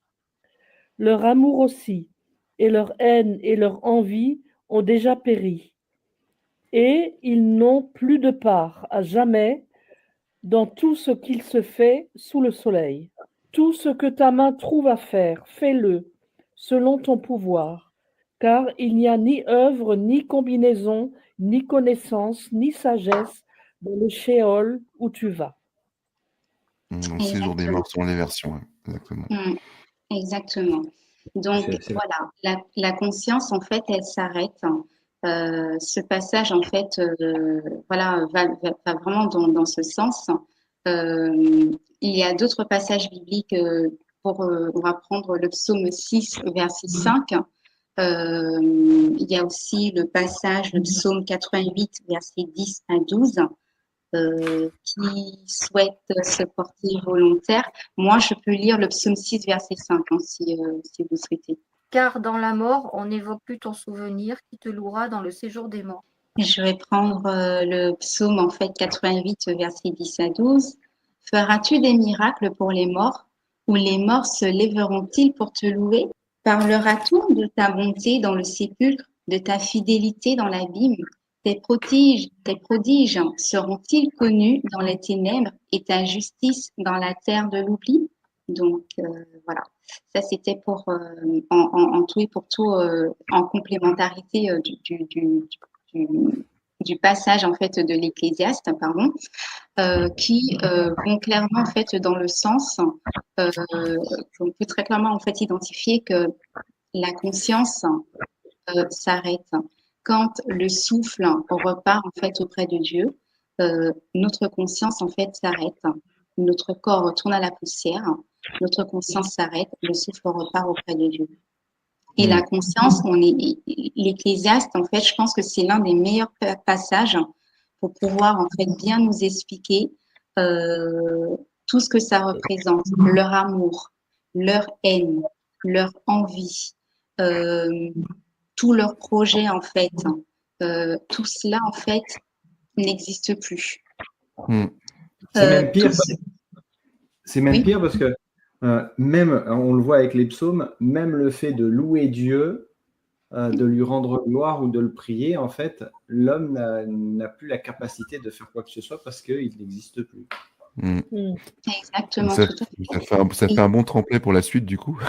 Leur amour aussi, et leur haine et leur envie ont déjà péri. Et ils n'ont plus de part à jamais dans tout ce qu'il se fait sous le soleil. Tout ce que ta main trouve à faire, fais-le, selon ton pouvoir, car il n'y a ni œuvre, ni combinaison, ni connaissance, ni sagesse dans le Sheol où tu vas. Donc, séjour des morts selon les versions, exactement. Exactement. Donc, voilà, la conscience, en fait, elle s'arrête. Ce passage, en fait, va vraiment dans ce sens. Il y a d'autres passages bibliques on va prendre le psaume 6, verset 5. Il y a aussi le passage, le psaume 88, verset 10 à 12. Qui souhaite se porter volontaire. Moi, je peux lire le psaume 6, verset 5, si vous souhaitez. Car dans la mort, on n'évoque plus ton souvenir qui te louera dans le séjour des morts. Je vais prendre le psaume, en fait, 88, verset 10 à 12. Feras-tu des miracles pour les morts, ou les morts se lèveront-ils pour te louer? Parleras-tu de ta bonté dans le sépulcre, de ta fidélité dans l'abîme? Tes prodiges seront-ils connus dans les ténèbres et ta justice dans la terre de l'oubli? Donc, voilà. Ça, c'était pour en tout et pour tout, en complémentarité du passage, en fait, de l'Ecclésiaste, pardon, qui vont clairement, en fait, dans le sens, on peut très clairement, en fait, identifier que la conscience s'arrête. Quand le souffle repart, en fait, auprès de Dieu, notre conscience, en fait, s'arrête. Notre corps retourne à la poussière. Notre conscience s'arrête. Le souffle repart auprès de Dieu. Et la conscience, l'Ecclésiaste, en fait, je pense que c'est l'un des meilleurs passages pour pouvoir, en fait, bien nous expliquer tout ce que ça représente, leur amour, leur haine, leur envie, tous leurs projets, en fait. Tout cela, en fait, n'existe plus. C'est même pire. C'est même pire parce que même, on le voit avec les psaumes, même le fait de louer Dieu, de lui rendre gloire ou de le prier, en fait, l'homme n'a plus la capacité de faire quoi que ce soit parce qu'il n'existe plus. Exactement. Ça fait un bon tremplin pour la suite, du coup.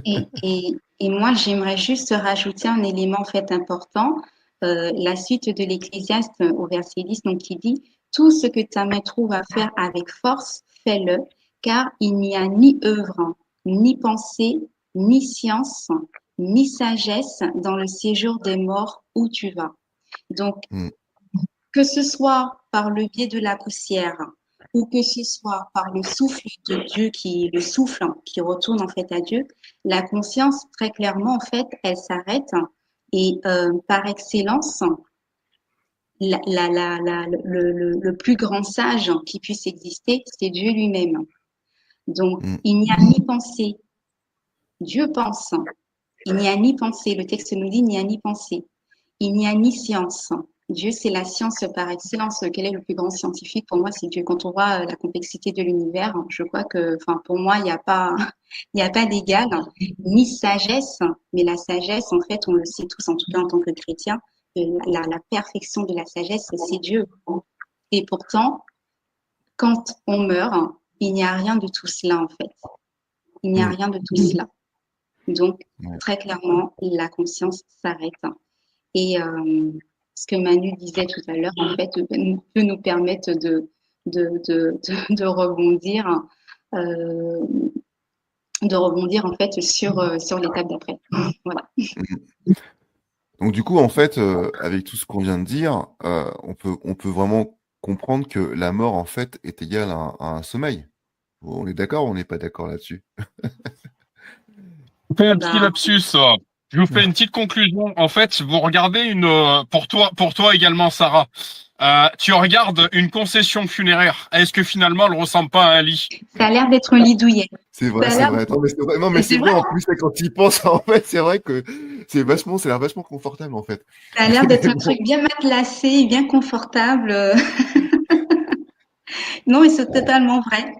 et moi, j'aimerais juste rajouter un élément, en fait, important. La suite de l'Ecclésiaste au verset 10, donc, qui dit Tout ce que ta main trouve à faire avec force, fais-le, car il n'y a ni œuvre, ni pensée, ni science, ni sagesse dans le séjour des morts où tu vas. Donc, Mm. que ce soit par le biais de la poussière ou que ce soit par le souffle de Dieu le souffle qui retourne en fait à Dieu, la conscience très clairement en fait elle s'arrête et par excellence le plus grand sage qui puisse exister c'est Dieu lui-même. Donc Mm. il n'y a ni pensée, Dieu pense, il n'y a ni pensée, le texte nous dit il n'y a ni pensée, il n'y a ni science. Dieu, c'est la science par excellence. Quel est le plus grand scientifique? Pour moi, c'est Dieu. Quand on voit la complexité de l'univers, je crois que, enfin, pour moi, il n'y a pas, il n'y a pas d'égal, ni sagesse. Mais la sagesse, en fait, on le sait tous, en tout cas en tant que chrétien, la perfection de la sagesse, c'est Dieu. Et pourtant, quand on meurt, il n'y a rien de tout cela, en fait. Il n'y a Mm. rien de tout cela. Donc, Ouais. très clairement, la conscience s'arrête. Et ce que Manu disait tout à l'heure, en fait, peut nous permettre de rebondir, en fait sur l'étape d'après. Voilà. Mm. Donc du coup, en fait, avec tout ce qu'on vient de dire, on peut vraiment comprendre que la mort, en fait, est égale à un sommeil. On est d'accord ou on n'est pas d'accord là-dessus? Je fais un petit Bah, lapsus. Je vous fais une petite conclusion. En fait, vous regardez pour toi également, Sarah. Tu regardes une concession funéraire. Est-ce que finalement, elle ressemble pas à un lit? ça a l'air d'être un lit douillet. C'est Ça vrai, a c'est l'air- vrai. Non, mais c'est vrai. Non, mais c'est c'est vrai vrai, en plus, là, quand tu y penses, en fait, c'est vrai que ça a l'air vachement confortable, en fait. ça a l'air d'être Mais un bon. truc bien matelassé, bien confortable. Non, mais c'est totalement vrai.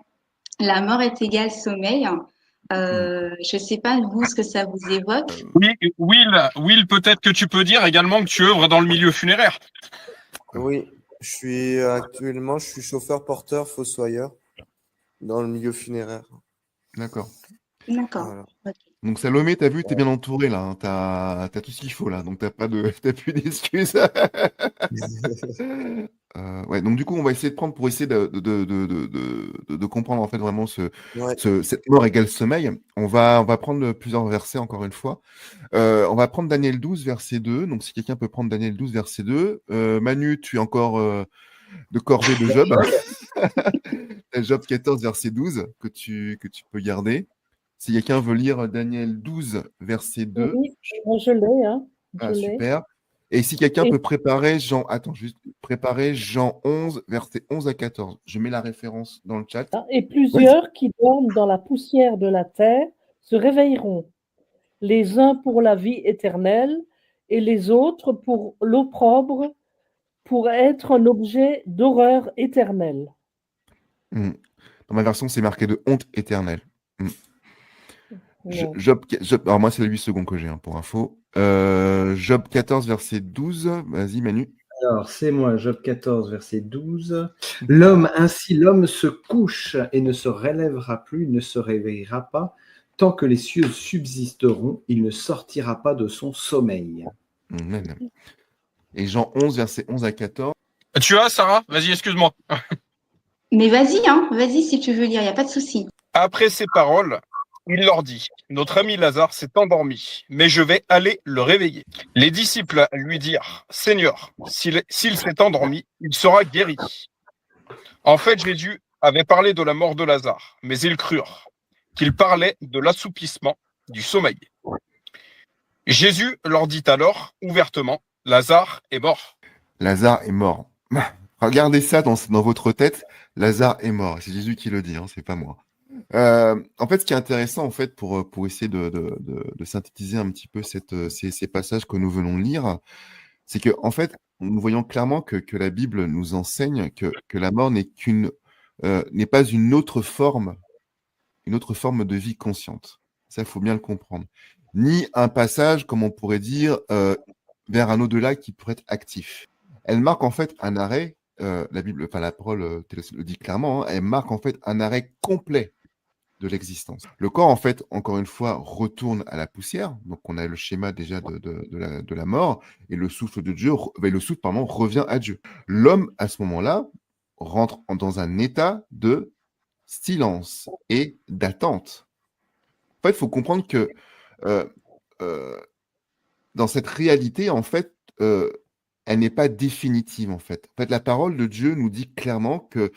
La mort est égale sommeil. Mm. Je ne sais pas, vous, ce que ça vous évoque. Oui, Will, peut-être que tu peux dire également que tu œuvres dans le milieu funéraire. Oui, je suis chauffeur-porteur, fossoyeur dans le milieu funéraire. D'accord. D'accord. Voilà. Ok. Donc Salomé, t'as vu, t'es bien entouré là, hein. T'as tout ce qu'il faut là, donc t'as plus d'excuses. Ouais, donc du coup, on va essayer de prendre pour essayer de comprendre en fait vraiment Ouais. cette mort égale sommeil. On va prendre plusieurs versets encore une fois. On va prendre Daniel 12, verset 2. Donc si quelqu'un peut prendre Daniel 12, verset 2. Manu, tu es encore de corvée de Job. T'as Job 14, verset 12 que tu peux garder. Si quelqu'un veut lire Daniel 12, verset 2, Oui, moi je l'ai, hein. Je l'ai. super. Et si quelqu'un Et, peut préparer préparer Jean 11, verset 11 à 14. Je mets la référence dans le chat. et plusieurs qui dorment dans la poussière de la terre se réveilleront, les uns pour la vie éternelle et les autres pour l'opprobre, pour être un objet d'horreur éternelle. Mm. Dans ma version, c'est marqué de honte éternelle. Mm. Non. Alors moi, c'est les 8 secondes que j'ai, hein, pour info. Job 14, verset 12. Vas-y, Manu. Alors, c'est moi, Job 14, verset 12. L'homme se couche et ne se relèvera plus, ne se réveillera pas. Tant que les cieux subsisteront, il ne sortira pas de son sommeil. Amen. Et Jean 11, verset 11 à 14. Tu as, Sarah? Vas-y, excuse-moi. Mais vas-y, hein, vas-y si tu veux lire, il n'y a pas de souci. Après ces paroles, il leur dit, notre ami Lazare s'est endormi, mais je vais aller le réveiller. Les disciples lui dirent, Seigneur, s'il s'est endormi, il sera guéri. En fait, Jésus avait parlé de la mort de Lazare, mais ils crurent qu'il parlait de l'assoupissement du sommeil. Jésus leur dit alors, ouvertement, Lazare est mort. Lazare est mort. Regardez ça dans votre tête. Lazare est mort. C'est Jésus qui le dit, hein, c'est pas moi. En fait, ce qui est intéressant, en fait, pour essayer de synthétiser un petit peu ces passages que nous venons de lire, c'est que, en fait, nous voyons clairement que la Bible nous enseigne que la mort n'est pas une autre forme de vie consciente. Ça, il faut bien le comprendre. Ni un passage, comme on pourrait dire, vers un au-delà qui pourrait être actif. Elle marque en fait un arrêt, la Bible, enfin la parole le dit clairement, hein, elle marque en fait un arrêt complet de l'existence. Le corps, en fait, encore une fois, retourne à la poussière. Donc, on a le schéma déjà de la mort, et le souffle de Dieu, le souffle, pardon, revient à Dieu. L'homme, à ce moment-là, rentre dans un état de silence et d'attente. En fait, il faut comprendre que euh, euh, dans cette réalité, en fait, elle n'est pas définitive, en fait. En fait, la parole de Dieu nous dit clairement que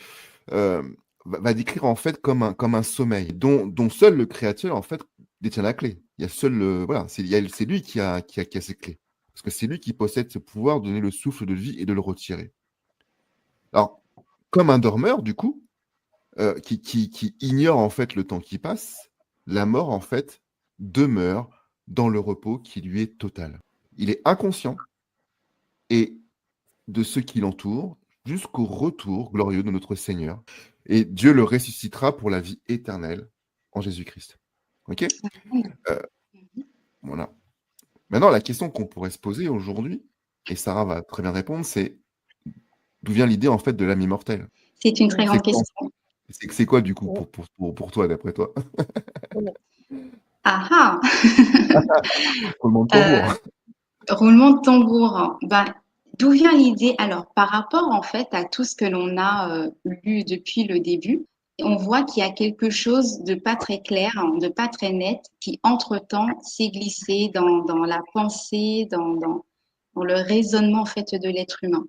euh, va décrire en fait comme un sommeil dont seul le Créateur en fait détient la clé. Il y a seul voilà, c'est lui qui a ces clés. Parce que c'est lui qui possède ce pouvoir de donner le souffle de vie et de le retirer. Alors, comme un dormeur, du coup, qui ignore en fait le temps qui passe, la mort en fait demeure dans le repos qui lui est total. Il est inconscient et de ceux qui l'entourent jusqu'au retour glorieux de notre Seigneur. Et Dieu le ressuscitera pour la vie éternelle en Jésus-Christ. OK? Voilà. Maintenant, la question qu'on pourrait se poser aujourd'hui, et Sarah va très bien répondre, c'est d'où vient l'idée en fait de l'âme immortelle? C'est une très C'est grande quoi, question. c'est quoi du coup pour toi, d'après toi? Ah ah Roulement de Euh, tambour. Roulement de tambour. Ben, d'où vient l'idée? Alors, par rapport en fait à tout ce que l'on a lu depuis le début, on voit qu'il y a quelque chose de pas très clair, de pas très net, qui entre-temps s'est glissé dans la pensée, dans le raisonnement en fait de l'être humain.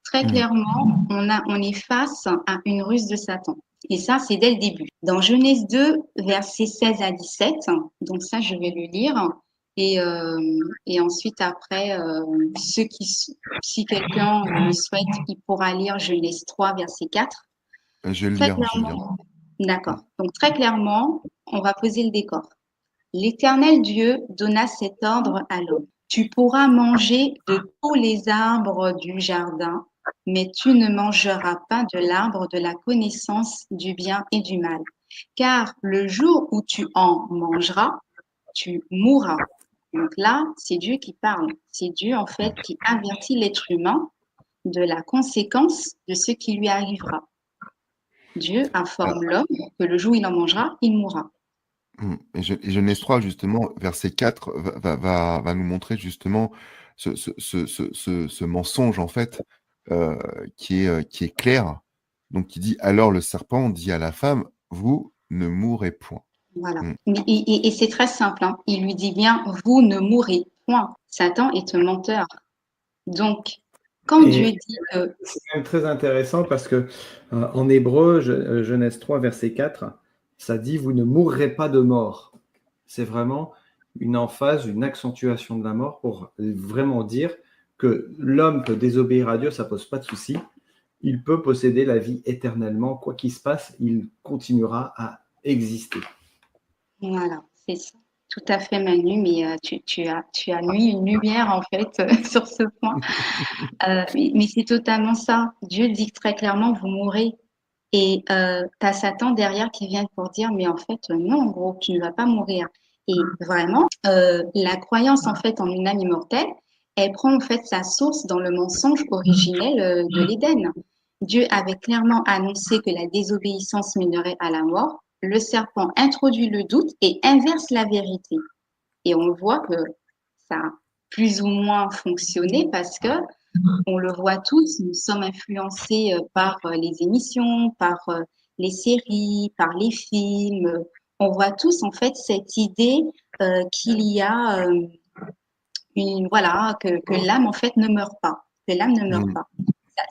Très clairement, on est face à une ruse de Satan. Et ça, c'est dès le début. Dans Genèse 2, versets 16 à 17, donc ça, je vais le lire. Et ensuite, après, si quelqu'un le souhaite, il pourra lire Genèse 3, verset 4. Je vais le Très lire, je vais le lire. clairement, d'accord. Donc, très clairement, on va poser le décor. L'Éternel Dieu donna cet ordre à l'homme. Tu pourras manger de tous les arbres du jardin, mais tu ne mangeras pas de l'arbre de la connaissance du bien et du mal. Car le jour où tu en mangeras, tu mourras. Donc là, c'est Dieu qui parle. C'est Dieu, en fait, qui avertit l'être humain de la conséquence de ce qui lui arrivera. Dieu informe l'homme que le jour où il en mangera, il mourra. Et Genèse 3, justement, verset 4, va nous montrer justement ce mensonge, en fait, euh, qui est clair. Donc, qui dit, alors le serpent dit à la femme, vous ne mourrez point. Voilà. Et c'est très simple, hein. Il lui dit bien, vous ne mourrez point. Satan est un menteur. Donc, quand Dieu Et dit que... c'est quand même très intéressant parce que en hébreu, Genèse 3, verset 4, ça dit vous ne mourrez pas de mort. C'est vraiment une emphase, une accentuation de la mort pour vraiment dire que l'homme peut désobéir à Dieu, ça pose pas de souci. Il peut posséder la vie éternellement, quoi qu'il se passe, il continuera à exister. Voilà, c'est ça. Tout à fait, Manu, mais tu as mis une lumière, en fait, sur ce point. Mais c'est totalement ça. Dieu dit très clairement, vous mourrez. Et tu as Satan derrière qui vient pour dire, mais en fait, non, gros, tu ne vas pas mourir. Et vraiment, la croyance, en fait, en une âme immortelle, elle prend, en fait, sa source dans le mensonge originel de l'Éden. Dieu avait clairement annoncé que la désobéissance mènerait à la mort. Le serpent introduit le doute et inverse la vérité. Et on voit que ça a plus ou moins fonctionné parce que on le voit tous, nous sommes influencés par les émissions, par les séries, par les films. On voit tous en fait cette idée qu'il y a voilà, que l'âme en fait ne meurt pas, que l'âme ne meurt pas.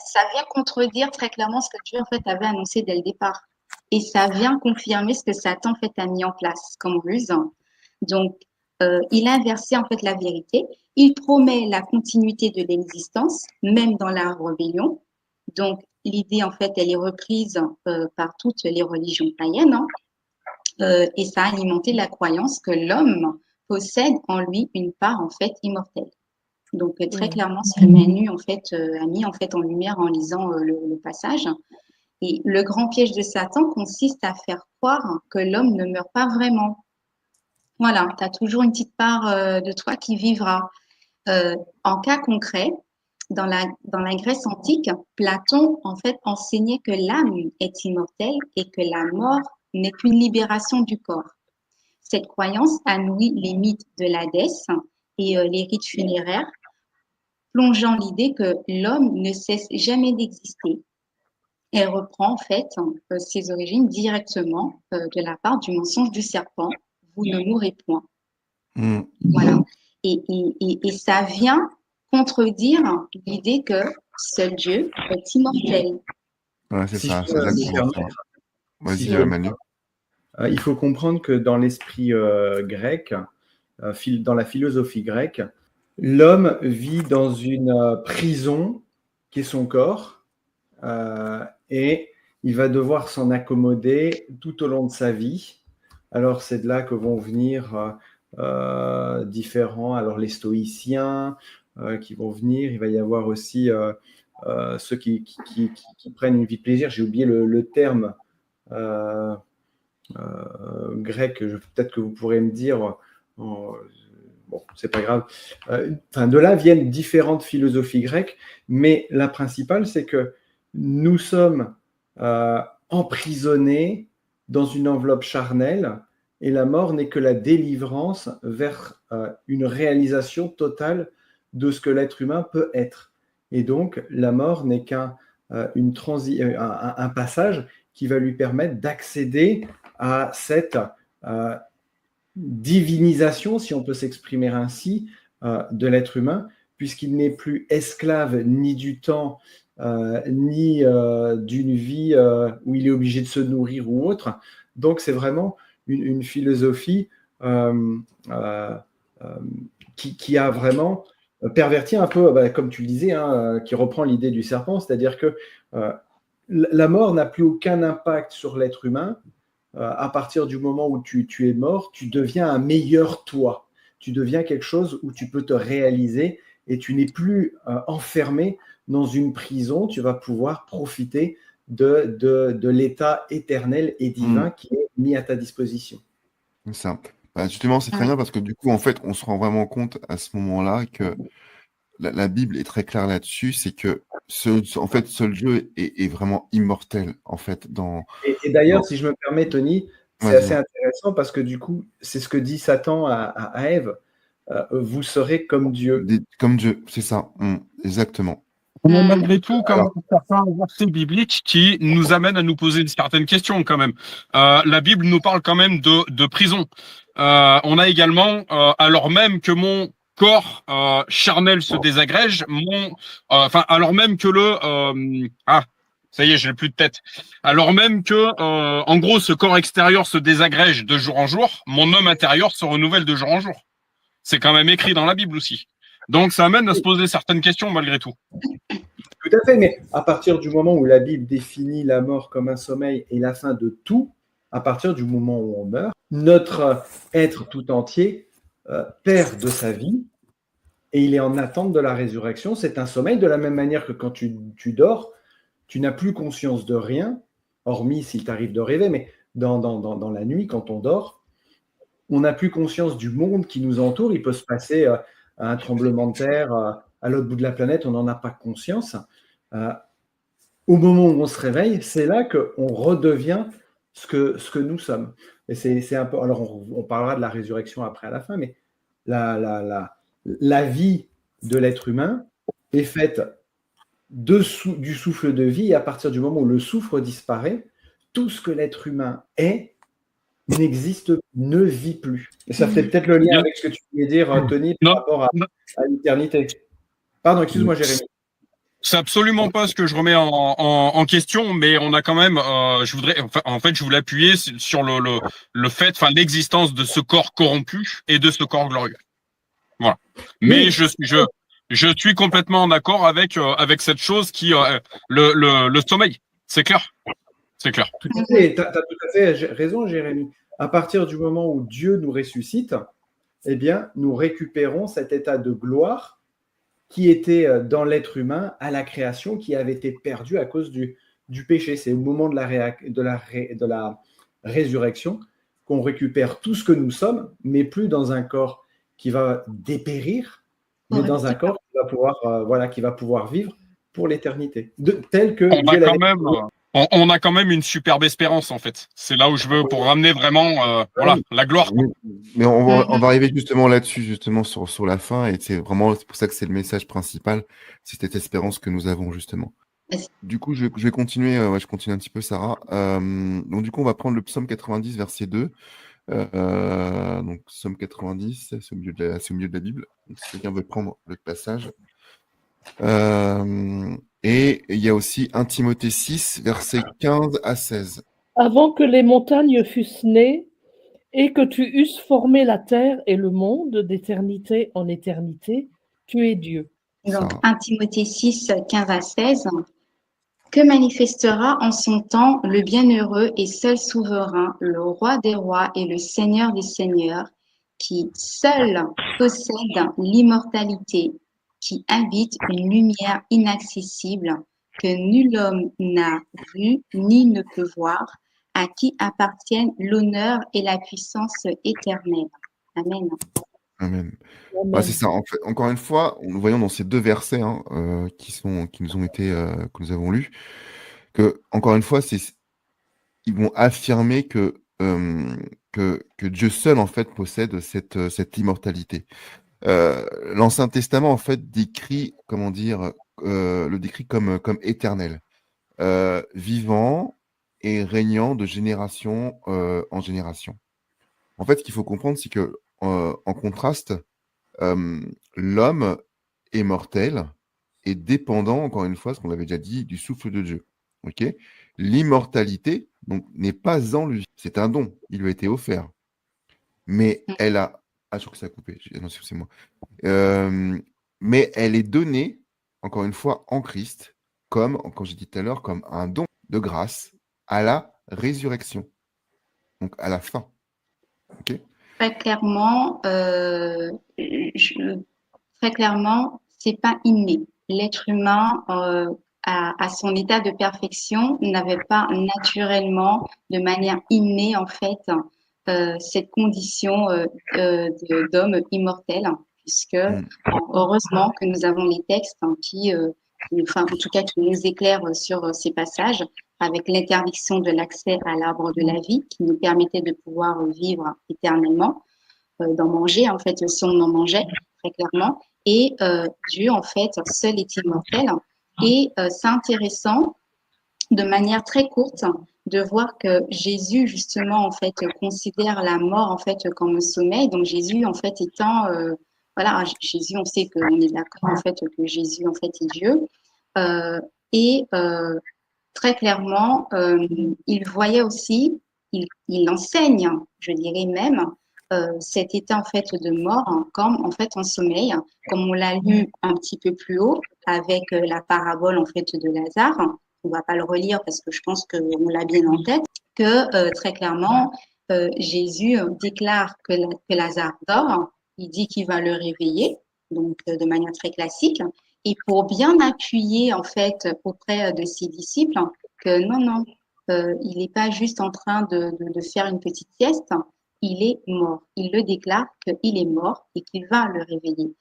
Ça vient contredire très clairement ce que Dieu en fait avait annoncé dès le départ. Et ça vient confirmer ce que Satan en fait a mis en place comme ruse. Donc, il a inversé en fait la vérité. Il promet la continuité de l'existence, même dans la rébellion. Donc, l'idée en fait, elle est reprise par toutes les religions païennes, hein. Et ça a alimenté la croyance que l'homme possède en lui une part en fait immortelle. Donc très clairement, ce que Manu en fait a mis en fait en lumière en lisant le passage. Et le grand piège de Satan consiste à faire croire que l'homme ne meurt pas vraiment. Voilà, tu as toujours une petite part de toi qui vivra. En cas concret, dans la Grèce antique, Platon en fait enseignait que l'âme est immortelle et que la mort n'est qu'une libération du corps. Cette croyance a nourri les mythes de l'Hadès et les rites funéraires, plongeant l'idée que l'homme ne cesse jamais d'exister. Elle reprend en fait ses origines directement de la part du mensonge du serpent. Vous ne mourrez point. Voilà. Et ça vient contredire l'idée que seul Dieu est immortel. Ouais, c'est Si ça, je c'est peux me exactement ça. permettre, si Vas-y, je peux me Manu. il faut comprendre que dans l'esprit grec, dans la philosophie grecque, l'homme vit dans une prison qui est son corps et il va devoir s'en accommoder tout au long de sa vie. Alors c'est de là que vont venir différents, alors les stoïciens qui vont venir, il va y avoir aussi ceux qui prennent une vie de plaisir, j'ai oublié le terme grec, peut-être que vous pourrez me dire, bon, c'est pas grave. De là viennent différentes philosophies grecques, mais la principale, c'est que nous sommes emprisonnés dans une enveloppe charnelle et la mort n'est que la délivrance vers une réalisation totale de ce que l'être humain peut être. Et donc, la mort n'est qu'un un passage qui va lui permettre d'accéder à cette divinisation, si on peut s'exprimer ainsi, de l'être humain, puisqu'il n'est plus esclave ni du temps, ni d'une vie où il est obligé de se nourrir ou autre. Donc c'est vraiment une philosophie qui a vraiment perverti un peu, comme tu le disais, qui reprend l'idée du serpent, c'est-à-dire que la mort n'a plus aucun impact sur l'être humain. À partir du moment où tu es mort, tu deviens un meilleur toi. Tu deviens quelque chose où tu peux te réaliser et tu n'es plus enfermé dans une prison. Tu vas pouvoir profiter de l'état éternel et divin qui est mis à ta disposition. C'est ça. Justement, c'est très bien parce que du coup, en fait, on se rend vraiment compte à ce moment-là que la Bible est très claire là-dessus, c'est que en fait, seul Dieu est vraiment immortel, en fait. Et d'ailleurs, si je me permets, Tony, c'est assez intéressant parce que du coup, c'est ce que dit Satan à Ève. Vous serez comme Dieu. Comme Dieu, c'est ça, exactement. On a malgré tout comme certains versets bibliques qui nous amènent à nous poser certaines questions quand même. La Bible nous parle quand même de prison. On a également, alors même que mon corps charnel se désagrège, alors même que ça y est, j'ai plus de tête. Alors même que, en gros, ce corps extérieur se désagrège de jour en jour, mon homme intérieur se renouvelle de jour en jour. C'est quand même écrit dans la Bible aussi. Donc, ça amène à se poser certaines questions malgré tout. Tout à fait, mais à partir du moment où la Bible définit la mort comme un sommeil et la fin de tout, à partir du moment où on meurt, notre être tout entier perd de sa vie et il est en attente de la résurrection. C'est un sommeil de la même manière que quand tu dors, tu n'as plus conscience de rien, hormis s'il t'arrive de rêver, mais dans la nuit, quand on dort, on n'a plus conscience du monde qui nous entoure. Il peut se passer un tremblement de terre à l'autre bout de la planète, on n'en a pas conscience. Au moment où on se réveille, c'est là qu'on redevient ce que nous sommes. Et c'est un peu. Alors, on parlera de la résurrection après à la fin, mais la vie de l'être humain est faite du souffle de vie, et à partir du moment où le souffle disparaît, tout ce que l'être humain est n'existe, ne vit plus. Et ça fait peut-être le lien avec ce que tu voulais dire, Tony, par rapport à l'éternité. Pardon, excuse-moi, Jérémy. C'est absolument pas ce que je remets en question, mais on a quand même, je voulais appuyer sur le fait, l'existence de ce corps corrompu et de ce corps glorieux. Voilà. Mais je suis complètement en accord avec cette chose qui, le sommeil. C'est clair. C'est clair. Tout à fait. Tu as tout à fait raison, Jérémy. À partir du moment où Dieu nous ressuscite, eh bien, nous récupérons cet état de gloire qui était dans l'être humain à la création, qui avait été perdu à cause du péché. C'est au moment de la résurrection qu'on récupère tout ce que nous sommes, mais plus dans un corps qui va dépérir, mais dans un corps qui va pouvoir vivre pour l'éternité. Tel que on a quand même une superbe espérance, en fait. C'est là où je veux, pour ramener vraiment la gloire. Mais on va arriver justement là-dessus, justement, sur la fin. Et c'est pour ça que c'est le message principal. C'est cette espérance que nous avons, justement. Du coup, je vais continuer, je continue un petit peu, Sarah. Donc, du coup, on va prendre le psaume 90, verset 2. Donc, psaume 90, c'est au milieu de la Bible. Donc, si quelqu'un veut prendre le passage. Et il y a aussi 1 Timothée 6, versets 15 à 16. Avant que les montagnes fussent nées et que tu eusses formé la terre et le monde d'éternité en éternité, tu es Dieu. Donc, Sarah. 1 Timothée 6, 15 à 16. Que manifestera en son temps le bienheureux et seul souverain, le roi des rois et le seigneur des seigneurs, qui seul possède l'immortalité, qui habite une lumière inaccessible que nul homme n'a vue ni ne peut voir, à qui appartiennent l'honneur et la puissance éternelle. Amen. Amen. Amen. C'est ça. En fait, encore une fois, nous voyons dans ces deux versets qui nous ont été, que nous avons lus, que, encore une fois, ils vont affirmer que Dieu seul, en fait, possède cette immortalité. L'Ancien Testament, en fait, décrit, comment dire, le décrit comme éternel, vivant et régnant de génération en génération. En fait, ce qu'il faut comprendre, c'est que, en contraste, l'homme est mortel et dépendant, encore une fois, ce qu'on avait déjà dit, du souffle de Dieu. Ok. L'immortalité, donc, n'est pas en lui. C'est un don. Il lui a été offert. Mais elle a. Ah, je crois que ça a coupé. Non, c'est moi. Mais elle est donnée, encore une fois, en Christ, comme, quand j'ai dit tout à l'heure, comme un don de grâce à la résurrection. Donc, à la fin. Ok. Très clairement, très clairement, c'est pas inné. L'être humain, à son état de perfection, n'avait pas naturellement, de manière innée, en fait, cette condition d'homme immortel, puisque heureusement que nous avons les textes enfin, en tout cas, qui nous éclairent sur ces passages, avec l'interdiction de l'accès à l'arbre de la vie, qui nous permettait de pouvoir vivre éternellement, d'en manger, en fait, si on en mangeait, très clairement. Et Dieu, en fait, seul est immortel. Et c'est intéressant, de manière très courte, de voir que Jésus, justement, en fait, considère la mort, en fait, comme un sommeil. Donc, Jésus, en fait, étant, voilà, Jésus, on sait qu'on est d'accord, en fait, que Jésus, en fait, est Dieu. Euh, et très clairement, il voyait aussi, il enseigne, je dirais même, cet état en fait de mort comme en fait en sommeil, comme on l'a lu un petit peu plus haut avec la parabole en fait de Lazare. On va pas le relire parce que je pense qu'on l'a bien en tête, que très clairement, Jésus déclare que Lazare dort, il dit qu'il va le réveiller, donc de manière très classique, et pour bien appuyer en fait auprès de ses disciples que non, il n'est pas juste en train de faire une petite sieste, il est mort. Il le déclare qu'il est mort et qu'il va le réveiller.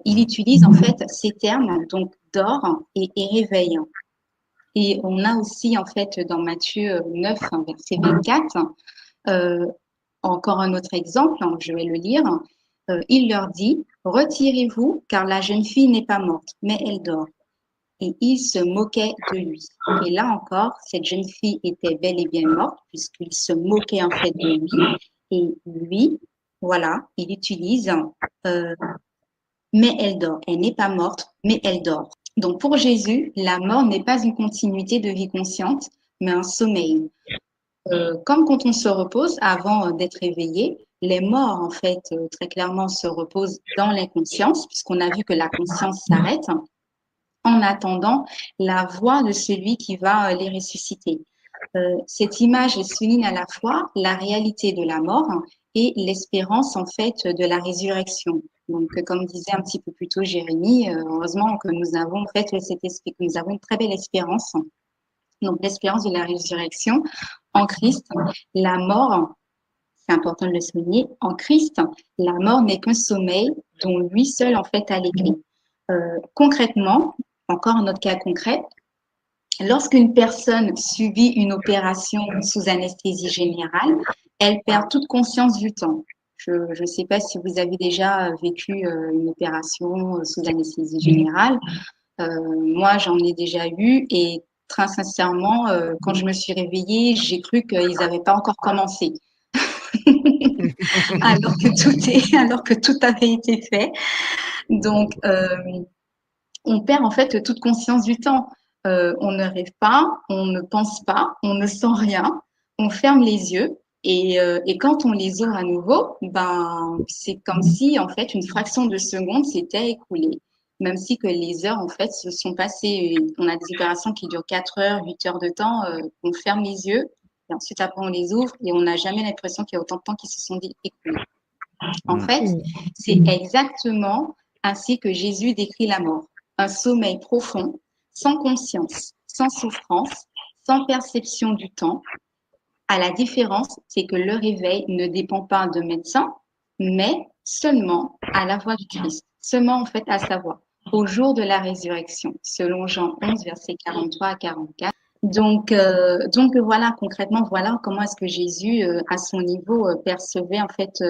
Il utilise en fait ces termes, donc dort et réveille. Et on a aussi en fait dans Matthieu 9, verset 24, encore un autre exemple, je vais le lire. Il leur dit, retirez-vous car la jeune fille n'est pas morte, mais elle dort. Et il se moquait de lui. Et là encore, cette jeune fille était bel et bien morte, puisqu'il se moquait en fait de lui. Et lui, voilà, il utilise, mais elle dort. Elle n'est pas morte, mais elle dort. Donc pour Jésus, la mort n'est pas une continuité de vie consciente, mais un sommeil. Comme quand on se repose avant d'être éveillé, les morts, en fait, très clairement se reposent dans l'inconscience, puisqu'on a vu que la conscience s'arrête en attendant la voix de celui qui va les ressusciter. Cette image souligne à la fois la réalité de la mort et l'espérance en fait de la résurrection. Donc, comme disait un petit peu plus tôt Jérémie, heureusement que nous avons en fait que nous avons une très belle espérance. Donc, l'espérance de la résurrection en Christ. La mort, c'est important de le souligner, en Christ, la mort n'est qu'un sommeil dont lui seul en fait a les clés. Concrètement, encore un autre cas concret, lorsqu'une personne subit une opération sous anesthésie générale, elle perd toute conscience du temps. Je ne sais pas si vous avez déjà vécu une opération sous anesthésie générale. Moi, j'en ai déjà eu et très sincèrement, quand je me suis réveillée, j'ai cru qu'ils n'avaient pas encore commencé. Alors que tout avait été fait. Donc, on perd en fait toute conscience du temps. On ne rêve pas, on ne pense pas, on ne sent rien, on ferme les yeux et quand on les ouvre à nouveau, ben c'est comme si en fait une fraction de seconde s'était écoulée, même si que les heures en fait se sont passées. On a des opérations qui durent 4 heures, 8 heures de temps. On ferme les yeux et ensuite après on les ouvre et on n'a jamais l'impression qu'il y a autant de temps qui se sont écoulés. En fait, c'est exactement ainsi que Jésus décrit la mort. Un sommeil profond, sans conscience, sans souffrance, sans perception du temps. À la différence, c'est que le réveil ne dépend pas de médecin, mais seulement à la voix du Christ, seulement en fait à sa voix, au jour de la résurrection, selon Jean 11, versets 43 à 44. Donc voilà, concrètement, voilà comment est-ce que Jésus, à son niveau, percevait en fait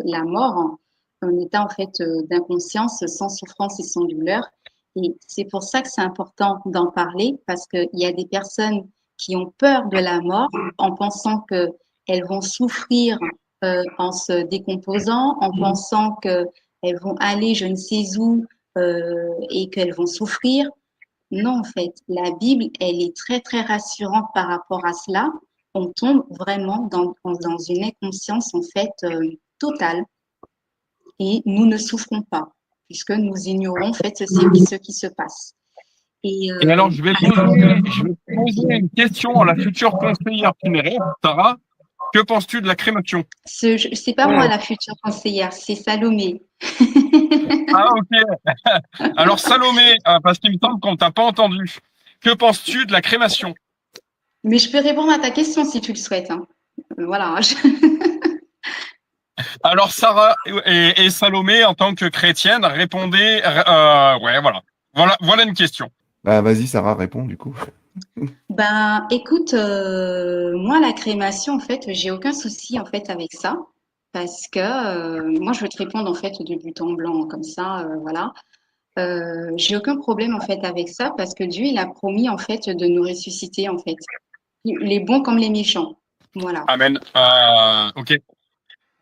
la mort en état en fait d'inconscience, sans souffrance et sans douleur. Et c'est pour ça que c'est important d'en parler parce qu'il y a des personnes qui ont peur de la mort en pensant qu'elles vont souffrir en se décomposant, en pensant qu'elles vont aller je ne sais où et qu'elles vont souffrir. Non, en fait, la Bible, elle est très, très rassurante par rapport à cela. On tombe vraiment dans une inconscience, en fait, totale et nous ne souffrons pas puisque nous ignorons, en fait, ce qui se passe. Et alors, je vais poser une question à la future conseillère funéraire, Sarah. Que penses-tu de la crémation? C'est pas moi la future conseillère, c'est Salomé. Ah, ok. Alors, Salomé, parce qu'il me semble qu'on t'a pas entendu. Que penses-tu de la crémation? Mais je peux répondre à ta question si tu le souhaites. Hein. Voilà. Alors, Sarah et Salomé, en tant que chrétienne, répondez. Ouais, voilà. Voilà une question. Bah, vas-y, Sarah, réponds du coup. Ben, écoute, moi, la crémation, en fait, j'ai aucun souci, en fait, avec ça. Parce que moi, je vais te répondre, en fait, de but en blanc, comme ça, voilà. J'ai aucun problème, en fait, avec ça, parce que Dieu, il a promis, en fait, de nous ressusciter, en fait. Les bons comme les méchants. Voilà. Amen. Ok.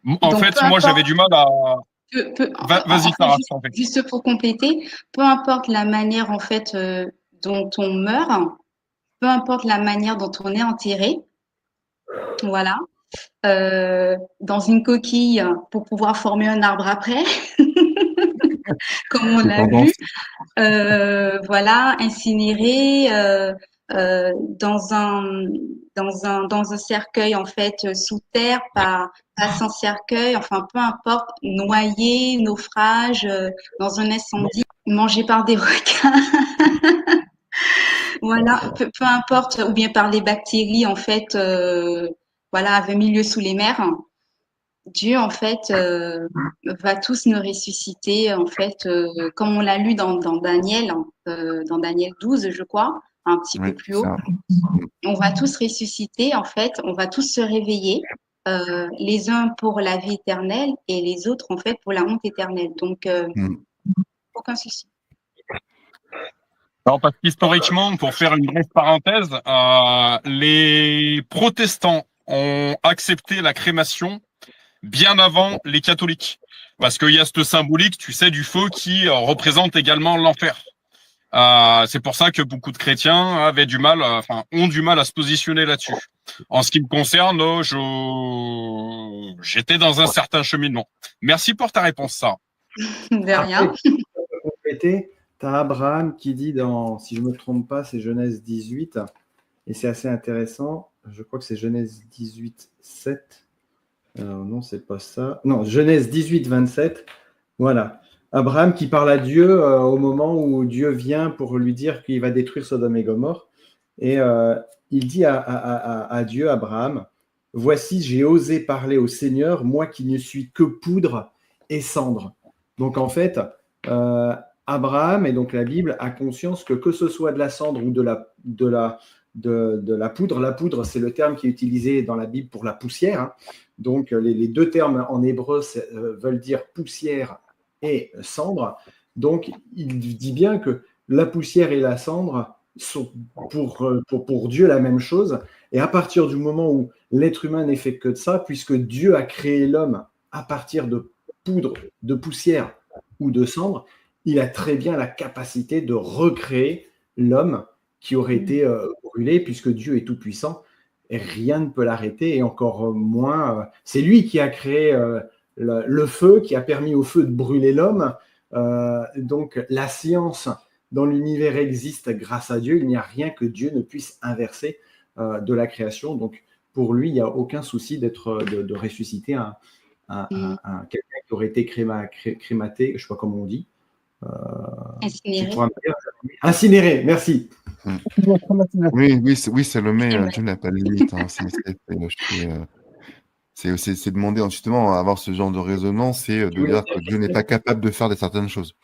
En Donc, peu fait, moi, j'avais importe, du mal à. en Vas-y, fait, Sarah, je t'en prie. juste pour compléter, peu importe la manière, en fait, dont on meurt, peu importe la manière dont on est enterré, voilà, dans une coquille pour pouvoir former un arbre après, comme on C'est l'a vu, tendance. voilà, incinéré dans un cercueil en fait sous terre, pas sans cercueil, enfin peu importe, noyé, naufrage, dans un incendie, mangé par des requins. Voilà, peu importe, ou bien par les bactéries, en fait, voilà, à 20 000 lieues sous les mers. Dieu, en fait, va tous nous ressusciter, en fait, comme on l'a lu dans Daniel, dans Daniel 12, je crois, un petit peu Oui, plus haut. ça. On va tous ressusciter, en fait, on va tous se réveiller, les uns pour la vie éternelle et les autres, en fait, pour la honte éternelle. Donc, aucun souci. Alors, parce qu'historiquement, pour faire une brève parenthèse, les protestants ont accepté la crémation bien avant les catholiques. Parce qu'il y a cette symbolique, tu sais, du feu qui représente également l'enfer. C'est pour ça que beaucoup de chrétiens avaient du mal, ont du mal à se positionner là-dessus. En ce qui me concerne, j'étais dans un certain cheminement. Merci pour ta réponse, Sarah. De rien. Après, pour compléter, tu as Abraham qui dit dans, si je ne me trompe pas, c'est Genèse 18, et c'est assez intéressant. Je crois que c'est Genèse 18, 7. Non, c'est pas ça. Non, Genèse 18, 27. Voilà. Abraham qui parle à Dieu au moment où Dieu vient pour lui dire qu'il va détruire Sodome et Gomorrhe. Et il dit à Dieu, Abraham, « Voici, j'ai osé parler au Seigneur, moi qui ne suis que poudre et cendre. » Donc en fait, Abraham, et donc la Bible, a conscience que ce soit de la cendre ou de la poudre, la poudre, c'est le terme qui est utilisé dans la Bible pour la poussière. Hein. Donc les deux termes en hébreu veulent dire poussière et cendre. Donc il dit bien que la poussière et la cendre sont pour Dieu la même chose. Et à partir du moment où l'être humain n'est fait que de ça, puisque Dieu a créé l'homme à partir de poudre, de poussière ou de cendre, il a très bien la capacité de recréer l'homme qui aurait été brûlé, puisque Dieu est tout-puissant et rien ne peut l'arrêter, et encore moins, c'est lui qui a créé le feu, qui a permis au feu de brûler l'homme. Donc la science dans l'univers existe grâce à Dieu, il n'y a rien que Dieu ne puisse inverser de la création. Donc pour lui, il n'y a aucun souci de ressusciter quelqu'un qui aurait été crématé, je ne sais pas comment on dit. Incinéré. Incinéré, merci. Oui, Salomé, Dieu n'a pas de limite. Hein. C'est demander justement à avoir ce genre de raisonnement, c'est de dire que Dieu n'est pas capable de faire certaines choses.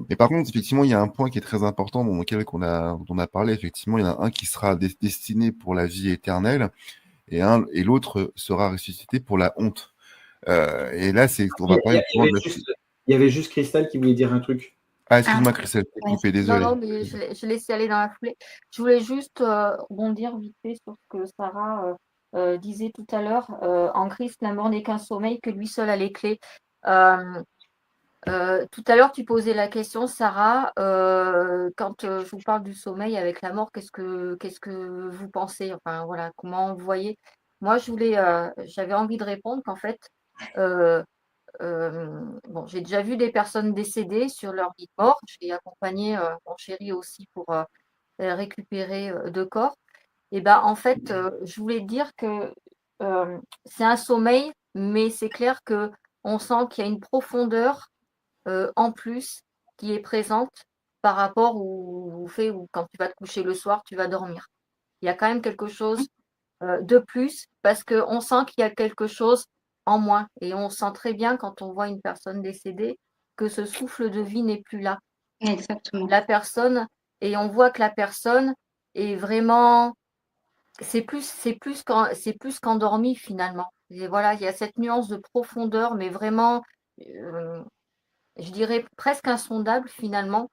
Mais par contre, effectivement, il y a un point qui est très important dont on a parlé. Effectivement, il y en a un qui sera destiné pour la vie éternelle et l'autre sera ressuscité pour la honte. Et là, on va parler il y avait juste Christelle qui voulait dire un truc. Ah, excuse-moi, Christelle, je t'ai coupé, désolé. Non, mais je laissais aller dans la foulée. Je voulais juste rebondir vite fait sur ce que Sarah disait tout à l'heure. En Christ, la mort n'est qu'un sommeil, que lui seul a les clés. Tout à l'heure, tu posais la question, Sarah, quand je vous parle du sommeil avec la mort, qu'est-ce que vous pensez? Enfin, voilà, comment vous voyez? Moi, j'avais envie de répondre qu'en fait, bon, j'ai déjà vu des personnes décédées sur leur lit de mort. J'ai accompagné mon chéri aussi pour récupérer deux corps. Et ben, en fait, je voulais dire que c'est un sommeil, mais c'est clair que on sent qu'il y a une profondeur en plus qui est présente par rapport au fait où quand tu vas te coucher le soir, tu vas dormir. Il y a quand même quelque chose de plus parce qu'on sent qu'il y a quelque chose en moins. Et on sent très bien quand on voit une personne décédée que ce souffle de vie n'est plus là. Exactement. La personne, et on voit que la personne est vraiment, c'est plus qu'endormie finalement. Et voilà, il y a cette nuance de profondeur, mais vraiment, je dirais presque insondable finalement,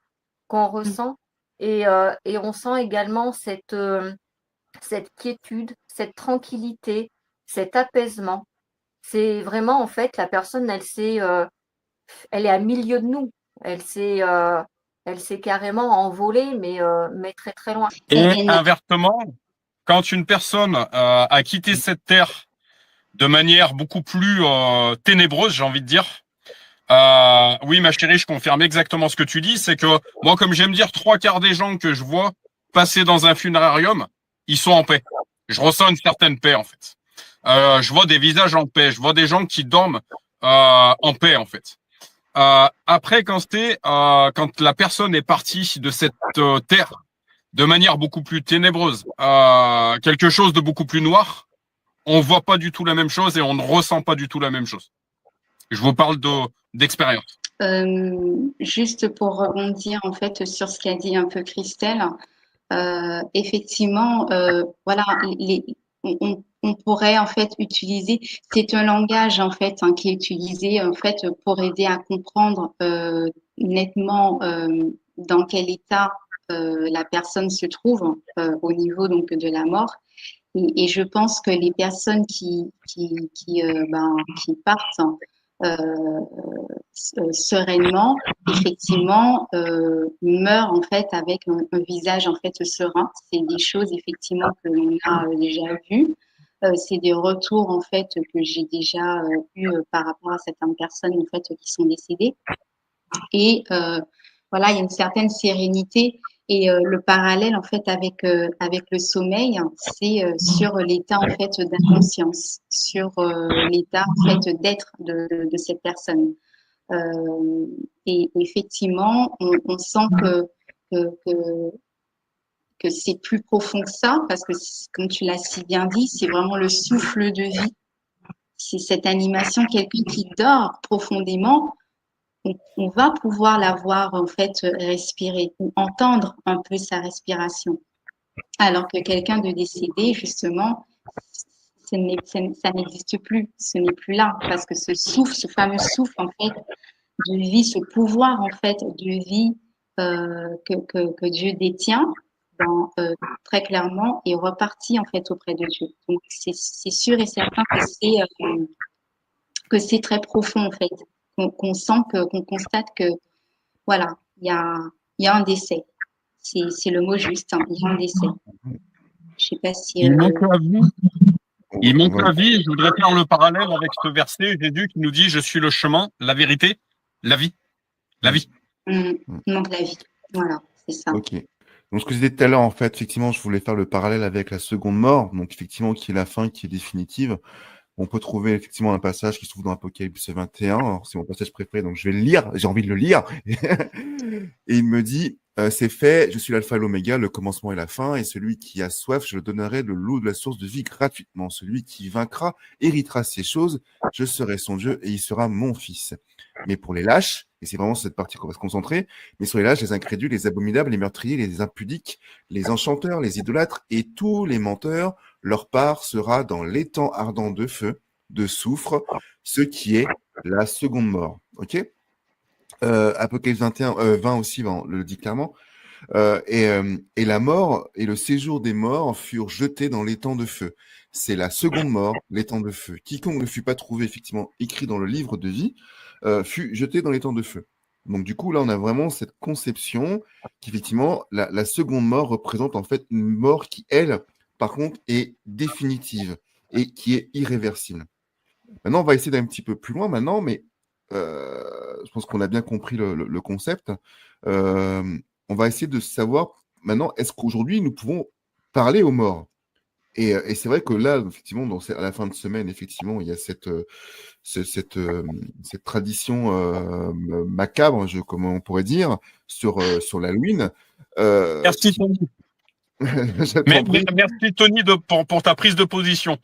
qu'on ressent. Et on sent également cette quiétude, cette tranquillité, cet apaisement. C'est vraiment, en fait, la personne, elle est à milieu de nous. Elle s'est carrément envolée, mais très très loin. Et inversement, quand une personne a quitté cette terre de manière beaucoup plus ténébreuse, j'ai envie de dire, oui, ma chérie, je confirme exactement ce que tu dis. C'est que moi, comme j'aime dire, 3/4 des gens que je vois passer dans un funérarium, ils sont en paix. Je ressens une certaine paix, en fait. Je vois des visages en paix. Je vois des gens qui dorment en paix, en fait. Après, quand la personne est partie de cette terre de manière beaucoup plus ténébreuse, quelque chose de beaucoup plus noir, on voit pas du tout la même chose et on ne ressent pas du tout la même chose. Je vous parle d'expérience. Juste pour rebondir en fait sur ce qu'a dit un peu Christelle, effectivement, voilà, on pourrait en fait utiliser, c'est un langage en fait qui est utilisé en fait pour aider à comprendre nettement dans quel état la personne se trouve au niveau donc de la mort. Et je pense que les personnes qui partent sereinement, effectivement, meurent en fait avec un visage en fait serein. C'est des choses effectivement que l'on a déjà vues. C'est des retours en fait que j'ai déjà eu par rapport à certaines personnes en fait qui sont décédées. Et voilà, il y a une certaine sérénité. Et le parallèle en fait avec le sommeil, c'est sur l'état en fait d'inconscience, sur l'état en fait d'être de cette personne. Et effectivement, on sent que c'est plus profond que ça, parce que comme tu l'as si bien dit, c'est vraiment le souffle de vie. C'est cette animation, quelqu'un qui dort profondément. On va pouvoir la voir en fait respirer ou entendre un peu sa respiration. Alors que quelqu'un de décédé, justement, ça n'existe plus, ce n'est plus là, parce que ce souffle, ce fameux souffle en fait de vie, ce pouvoir en fait de vie que Dieu détient, très clairement, est reparti en fait auprès de Dieu. Donc c'est sûr et certain que c'est très profond en fait, qu'on sent qu'on constate que voilà, il y a un décès. C'est le mot juste, hein, il y a un décès. Je sais pas si. Il manque la vie. Il On manque va- la vie. Je voudrais faire le parallèle avec ce verset, Jésus qui nous dit, je suis le chemin, la vérité, la vie. La vie. Il manque la vie. Voilà, c'est ça. Ok. Donc, ce que je disais tout à l'heure, en fait, effectivement, je voulais faire le parallèle avec la seconde mort, donc effectivement, qui est la fin, qui est définitive. On peut trouver effectivement un passage qui se trouve dans Apocalypse 21. Alors, c'est mon passage préféré, donc je vais le lire. J'ai envie de le lire. Et il me dit, c'est fait, je suis l'alpha et l'oméga, le commencement et la fin, et celui qui a soif, je le donnerai de l'eau de la source de vie gratuitement. Celui qui vaincra héritera ces choses, je serai son Dieu et il sera mon fils. Mais pour les lâches, et c'est vraiment sur cette partie qu'on va se concentrer, mais sur les lâches, les incrédules, les abominables, les meurtriers, les impudiques, les enchanteurs, les idolâtres et tous les menteurs, leur part sera dans l'étang ardent de feu, de soufre, ce qui est la seconde mort. Ok. Apocalypse 21, 20 aussi, on le dit clairement. Et la mort et le séjour des morts furent jetés dans l'étang de feu. C'est la seconde mort, l'étang de feu. Quiconque ne fut pas trouvé effectivement écrit dans le livre de vie fut jeté dans l'étang de feu. Donc du coup, là, on a vraiment cette conception qu'effectivement, la seconde mort représente en fait une mort qui, elle, par contre, est définitive et qui est irréversible. Maintenant, on va essayer d'aller un petit peu plus loin maintenant, mais je pense qu'on a bien compris le concept. On va essayer de savoir maintenant, est-ce qu'aujourd'hui, nous pouvons parler aux morts? Et c'est vrai que là, effectivement, à la fin de semaine, effectivement, il y a cette tradition macabre, comment on pourrait dire, sur l'Halloween. Merci Tony. Merci Tony pour ta prise de position.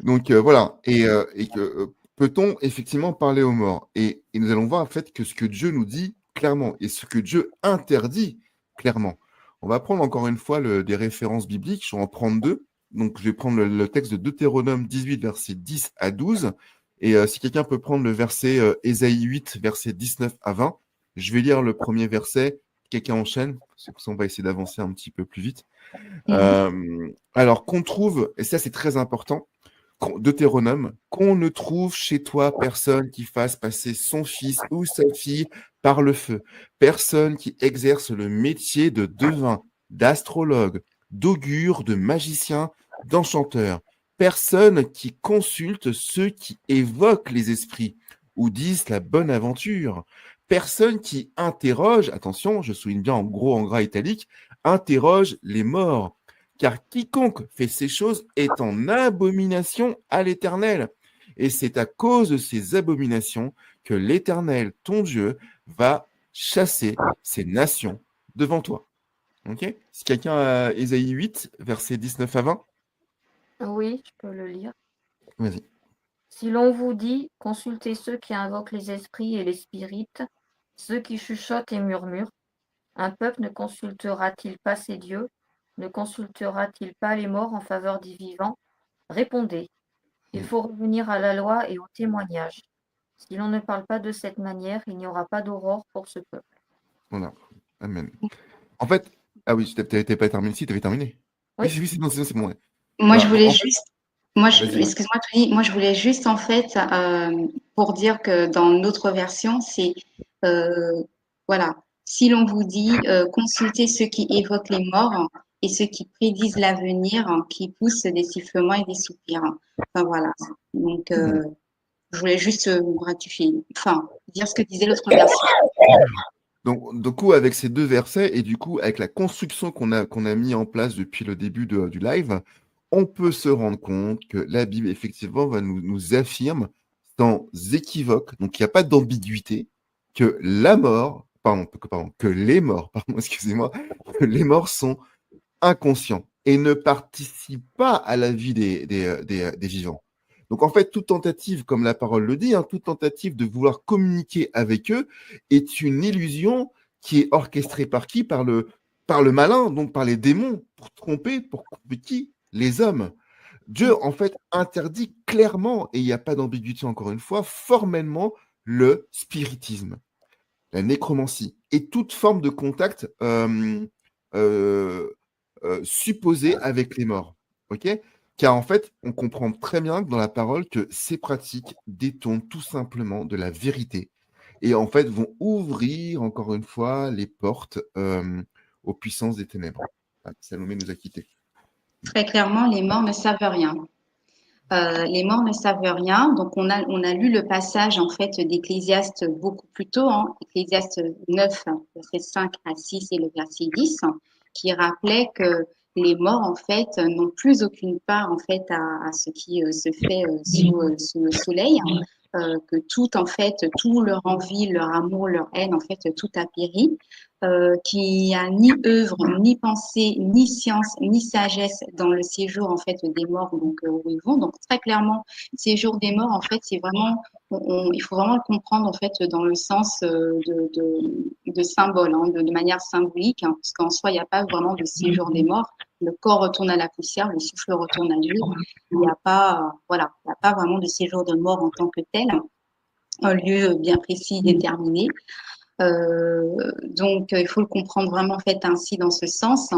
Donc voilà. Et que peut-on effectivement parler aux morts? Et nous allons voir en fait que ce que Dieu nous dit clairement et ce que Dieu interdit clairement. On va prendre encore une fois des références bibliques. Je vais en prendre deux. Donc je vais prendre le texte de Deutéronome 18, versets 10 à 12. Et si quelqu'un peut prendre le verset Ésaïe 8, versets 19 à 20. Je vais lire le premier verset. Quelqu'un enchaîne. On va essayer d'avancer un petit peu plus vite. Alors qu'on trouve, et ça c'est très important, Deutéronome, qu'on ne trouve chez toi personne qui fasse passer son fils ou sa fille par le feu, personne qui exerce le métier de devin, d'astrologue, d'augure, de magicien, d'enchanteur, personne qui consulte ceux qui évoquent les esprits ou disent la bonne aventure, personne qui interroge, attention, je souligne bien en gros en gras italique, interroge les morts. Car quiconque fait ces choses est en abomination à l'Éternel. Et c'est à cause de ces abominations que l'Éternel, ton Dieu, va chasser ces nations devant toi. Ok? Si quelqu'un a Ésaïe 8, versets 19 à 20. Oui, je peux le lire. Vas-y. Si l'on vous dit, consultez ceux qui invoquent les esprits et les spirites, ceux qui chuchotent et murmurent, un peuple ne consultera-t-il pas ses dieux? Ne consultera-t-il pas les morts en faveur des vivants? Répondez. Il faut revenir à la loi et au témoignage. Si l'on ne parle pas de cette manière, il n'y aura pas d'aurore pour ce peuple. Voilà. Amen. En fait, ah oui, tu n'avais pas terminé. Si, tu avais terminé. Oui. Oui, c'est bon. Ouais. Moi, Bah, je voulais en juste. Vas-y. Excuse-moi, Tony, moi, je voulais juste, en fait, pour dire que dans notre version, c'est, voilà, si l'on vous dit, consultez ceux qui évoquent les morts et ceux qui prédisent l'avenir, qui poussent des sifflements et des soupirs. Enfin, voilà. Donc, je voulais juste ratifier, enfin, dire ce que disait l'autre version. Donc, du coup, avec ces deux versets et du coup, avec la construction qu'on a mis en place depuis le début du live, on peut se rendre compte que la Bible, effectivement, nous affirme sans équivoque, donc il n'y a pas d'ambiguïté, que les morts, excusez-moi, que les morts sont inconscients et ne participent pas à la vie des vivants. Donc en fait, toute tentative, comme la parole le dit, toute tentative de vouloir communiquer avec eux est une illusion qui est orchestrée par qui? Par le malin, donc par les démons, pour tromper qui? Les hommes. Dieu, en fait, interdit clairement, et il n'y a pas d'ambiguïté encore une fois, formellement, le spiritisme, la nécromancie, et toute forme de contact supposé avec les morts. Ok? Car en fait, on comprend très bien dans la parole que ces pratiques détournent tout simplement de la vérité et en fait vont ouvrir encore une fois les portes aux puissances des ténèbres. Ah, Salomé nous a quittés. Très clairement, les morts ne savent rien. Les morts ne savent rien. Donc, on a lu le passage, en fait, d'Ecclésiaste beaucoup plus tôt, hein, Ecclésiaste 9, verset 5 à 6 et le verset 10, qui rappelait que les morts, en fait, n'ont plus aucune part, en fait, à ce qui se fait sous le soleil, que tout, en fait, tout leur envie, leur amour, leur haine, en fait, tout a péri, qu'il n'y a ni œuvre, ni pensée, ni science, ni sagesse dans le séjour, en fait, des morts, donc, où ils vont. Donc, très clairement, séjour des morts, en fait, c'est vraiment, il faut vraiment le comprendre, en fait, dans le sens de symbole, hein, de manière symbolique, hein, parce qu'en soi, il n'y a pas vraiment de séjour des morts. Le corps retourne à la poussière, le souffle retourne à Dieu. Il n'y a pas, voilà, il n'y a pas vraiment de séjour de mort en tant que tel, un lieu bien précis, déterminé. Donc, il faut le comprendre vraiment en fait ainsi dans ce sens.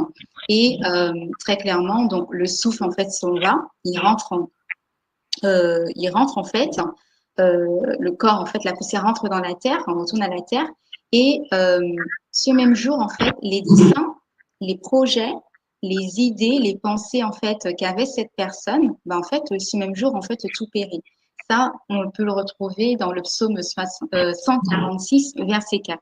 Et très clairement, donc le souffle en fait s'en va, il rentre en fait, le corps en fait, la poussière rentre dans la terre, on retourne à la terre. Et ce même jour en fait, les desseins, les projets, les idées, les pensées en fait qu'avait cette personne, ben, en fait, ce même jour en fait tout périt. Ça, on peut le retrouver dans le psaume 146, verset 4.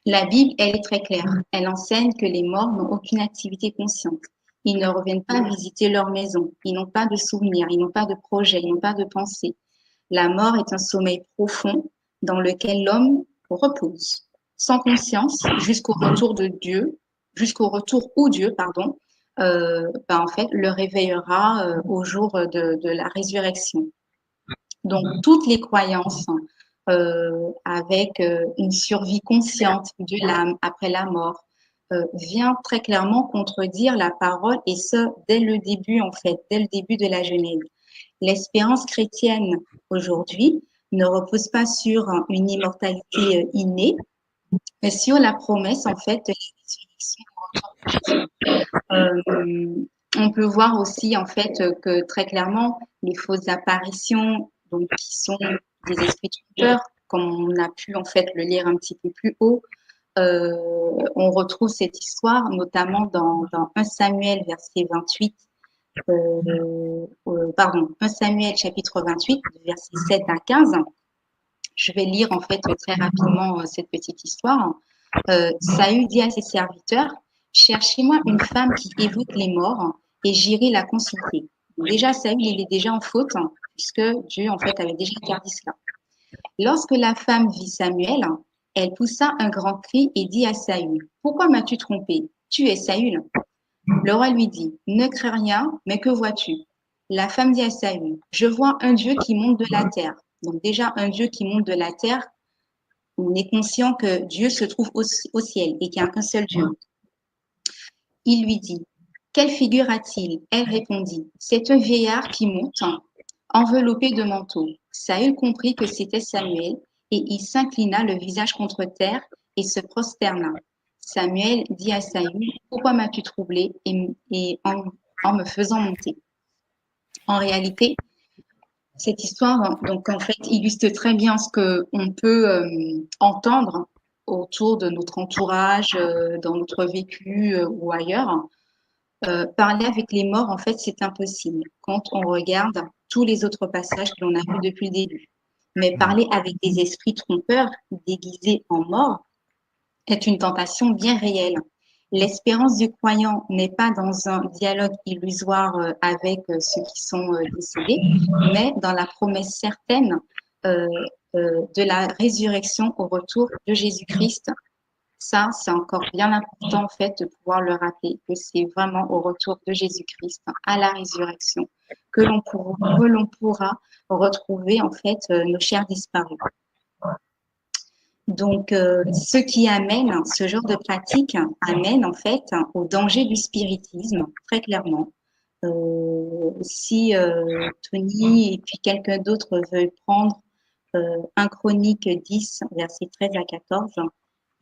La Bible, elle est très claire. Elle enseigne que les morts n'ont aucune activité consciente. Ils ne reviennent pas visiter leur maison. Ils n'ont pas de souvenirs, ils n'ont pas de projet, ils n'ont pas de pensée. La mort est un sommeil profond dans lequel l'homme repose, sans conscience, jusqu'au retour de Dieu, jusqu'au retour où Dieu, pardon, en fait, le réveillera au jour de la résurrection. Donc, toutes les croyances avec une survie consciente de l'âme après la mort vient très clairement contredire la parole et ce, dès le début, en fait, dès le début de la Genèse. L'espérance chrétienne aujourd'hui ne repose pas sur une immortalité innée, mais sur la promesse, en fait, de la résurrection. On peut voir aussi, en fait, que très clairement, les fausses apparitions, donc qui sont des esprits trompeurs, comme on a pu en fait le lire un petit peu plus haut, on retrouve cette histoire notamment dans 1 Samuel verset 28, 1 Samuel chapitre 28, versets 7 à 15. Je vais lire en fait très rapidement cette petite histoire. Saül dit à ses serviteurs, cherchez-moi une femme qui évoque les morts et j'irai la consulter. Déjà, Saül, il est déjà en faute, hein, puisque Dieu, en fait, avait déjà interdit cela. Lorsque la femme vit Samuel, elle poussa un grand cri et dit à Saül, pourquoi m'as-tu trompé? Tu es Saül. Le roi lui dit, ne crains rien, mais que vois-tu? La femme dit à Saül, je vois un Dieu qui monte de la terre. Donc déjà, un Dieu qui monte de la terre, on est conscient que Dieu se trouve au ciel et qu'il n'y a qu'un seul Dieu. Il lui dit, quelle figure a-t-il? Elle répondit, c'est un vieillard qui monte, enveloppé de manteau. Saül comprit que c'était Samuel et il s'inclina le visage contre terre et se prosterna. Samuel dit à Saül, pourquoi m'as-tu troublé et en me faisant monter? En réalité, cette histoire, donc en fait, illustre très bien ce qu'on peut entendre autour de notre entourage, dans notre vécu ou ailleurs. Parler avec les morts, en fait, c'est impossible quand on regarde tous les autres passages que l'on a vus depuis le début. Mais parler avec des esprits trompeurs déguisés en morts est une tentation bien réelle. L'espérance du croyant n'est pas dans un dialogue illusoire avec ceux qui sont décédés, mais dans la promesse certaine de la résurrection au retour de Jésus-Christ. Ça, c'est encore bien important en fait de pouvoir le rappeler que c'est vraiment au retour de Jésus-Christ, à la résurrection, que l'on pourra retrouver en fait nos chers disparus. Donc, ce qui amène, ce genre de pratique amène en fait au danger du spiritisme, très clairement. Si Tony et puis quelqu'un d'autre veulent prendre 1 Chronique 10, versets 13 à 14,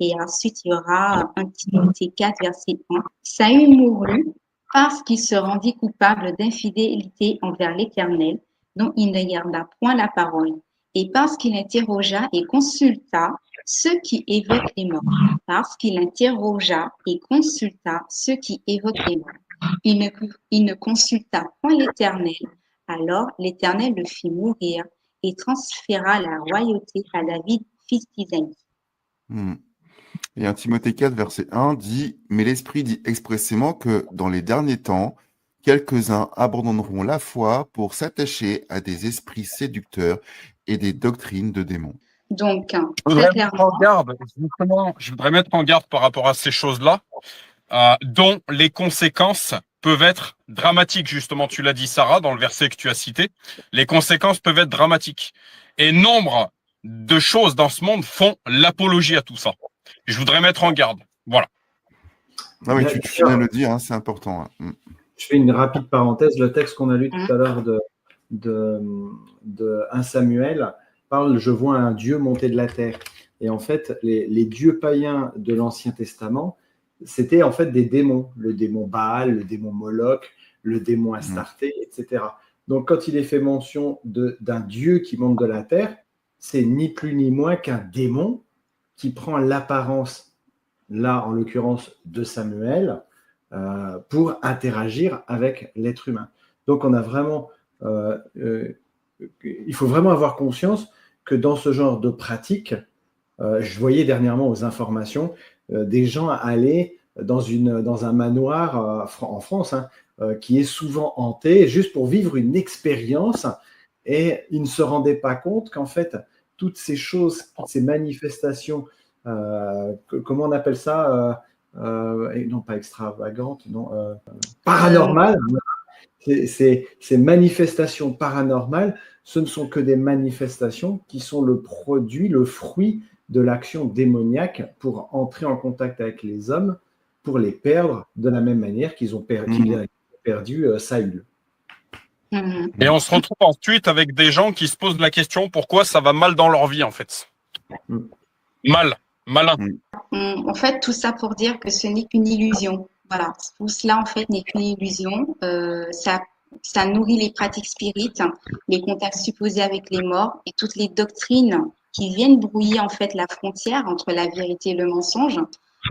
Et ensuite, il y aura 1 Timothée 4, verset 1. Saül mourut parce qu'il se rendit coupable d'infidélité envers l'Éternel, dont il ne garda point la parole, et parce qu'il interrogea et consulta ceux qui évoquent les morts. Parce qu'il interrogea et consulta ceux qui évoquent les morts. Il ne consulta point l'Éternel. Alors l'Éternel le fit mourir et transféra la royauté à David, fils d'Isaïe. Et 1 Timothée 4, verset 1 dit « Mais l'Esprit dit expressément que dans les derniers temps, quelques-uns abandonneront la foi pour s'attacher à des esprits séducteurs et des doctrines de démons. » Donc, Je très voudrais mettre clairement, en garde, justement, je voudrais mettre en garde par rapport à ces choses-là, dont les conséquences peuvent être dramatiques. Justement, tu l'as dit, Sarah, dans le verset que tu as cité, les conséquences peuvent être dramatiques. Et nombre de choses dans ce monde font l'apologie à tout ça. Je voudrais mettre en garde. Voilà. Ah oui, tu viens de le dire, hein, c'est important. Hein. Je fais une rapide parenthèse. Le texte qu'on a lu tout à l'heure de 1 Samuel parle « Je vois un Dieu monter de la terre ». Et en fait, les dieux païens de l'Ancien Testament, c'était en fait des démons. Le démon Baal, le démon Moloch, le démon Astarté, etc. Donc, quand il est fait mention d'un Dieu qui monte de la terre, c'est ni plus ni moins qu'un démon qui prend l'apparence, là en l'occurrence de Samuel, pour interagir avec l'être humain. Donc on a vraiment, il faut vraiment avoir conscience que dans ce genre de pratique, je voyais dernièrement aux informations des gens aller dans un manoir en France, hein, qui est souvent hanté, juste pour vivre une expérience, et ils ne se rendaient pas compte qu'en fait, toutes ces choses, ces manifestations, comment on appelle ça, non pas extravagante, non, paranormale. Ces manifestations paranormales, ce ne sont que des manifestations qui sont le produit, le fruit de l'action démoniaque pour entrer en contact avec les hommes, pour les perdre de la même manière qu'ils ont perdu Saül. Et on se retrouve ensuite avec des gens qui se posent la question pourquoi ça va mal dans leur vie, en fait. Malin. En fait, tout ça pour dire que ce n'est qu'une illusion. Voilà, tout cela en fait n'est qu'une illusion. Ça nourrit les pratiques spirites, les contacts supposés avec les morts et toutes les doctrines qui viennent brouiller en fait la frontière entre la vérité et le mensonge.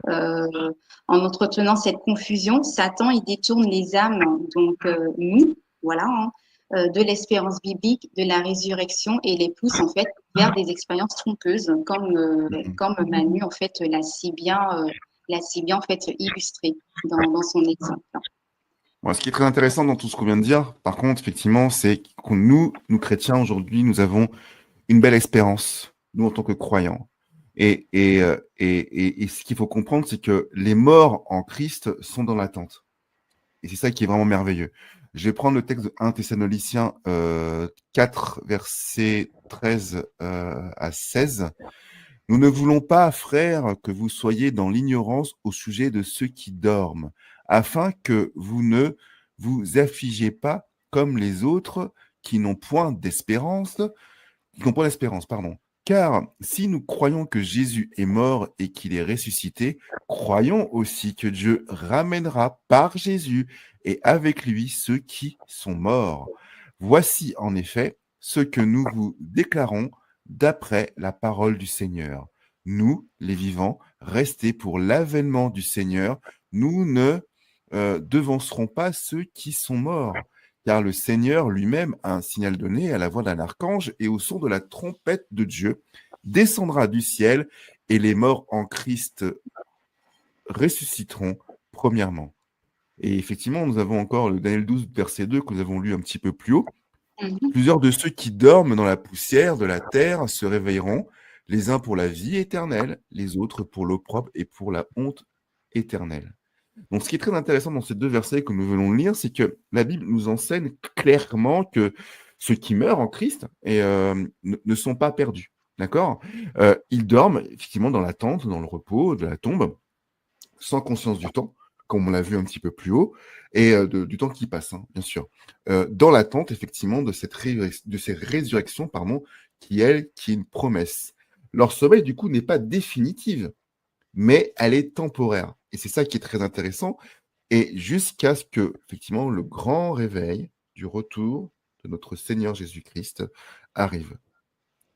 En entretenant cette confusion, Satan il détourne les âmes, donc nous, voilà, hein, de l'espérance biblique, de la résurrection et les pousse en fait vers des expériences trompeuses, comme Manu en fait l'a si bien en fait illustré dans son exemple. Bon, ce qui est très intéressant dans tout ce qu'on vient de dire, par contre, effectivement, c'est que nous chrétiens aujourd'hui, nous avons une belle espérance, nous en tant que croyants. Et ce qu'il faut comprendre, c'est que les morts en Christ sont dans l'attente. Et c'est ça qui est vraiment merveilleux. Je vais prendre le texte de 1 Thessaloniciens 4, versets 13 à 16. « Nous ne voulons pas, frères, que vous soyez dans l'ignorance au sujet de ceux qui dorment, afin que vous ne vous affligez pas comme les autres qui n'ont point d'espérance, pardon. Car si nous croyons que Jésus est mort et qu'il est ressuscité, croyons aussi que Dieu ramènera par Jésus et avec lui ceux qui sont morts. Voici en effet ce que nous vous déclarons d'après la parole du Seigneur. Nous, les vivants, restés pour l'avènement du Seigneur, nous ne devancerons pas ceux qui sont morts. Car le Seigneur lui-même a un signal donné à la voix d'un archange et au son de la trompette de Dieu, descendra du ciel et les morts en Christ ressusciteront premièrement. » Et effectivement, nous avons encore le Daniel 12, verset 2 que nous avons lu un petit peu plus haut. Plusieurs de ceux qui dorment dans la poussière de la terre se réveilleront, les uns pour la vie éternelle, les autres pour l'opprobre et pour la honte éternelle. Donc, ce qui est très intéressant dans ces deux versets que nous venons de lire, c'est que la Bible nous enseigne clairement que ceux qui meurent en Christ ne sont pas perdus. D'accord ? Ils dorment effectivement dans l'attente, dans le repos de la tombe, sans conscience du temps, comme on l'a vu un petit peu plus haut, et du temps qui passe, hein, bien sûr. Dans l'attente, effectivement, de cette résurrection, qui est une promesse. Leur sommeil, du coup, n'est pas définitif. mais elle est temporaire. Et c'est ça qui est très intéressant. Et jusqu'à ce que, effectivement, le grand réveil du retour de notre Seigneur Jésus-Christ arrive.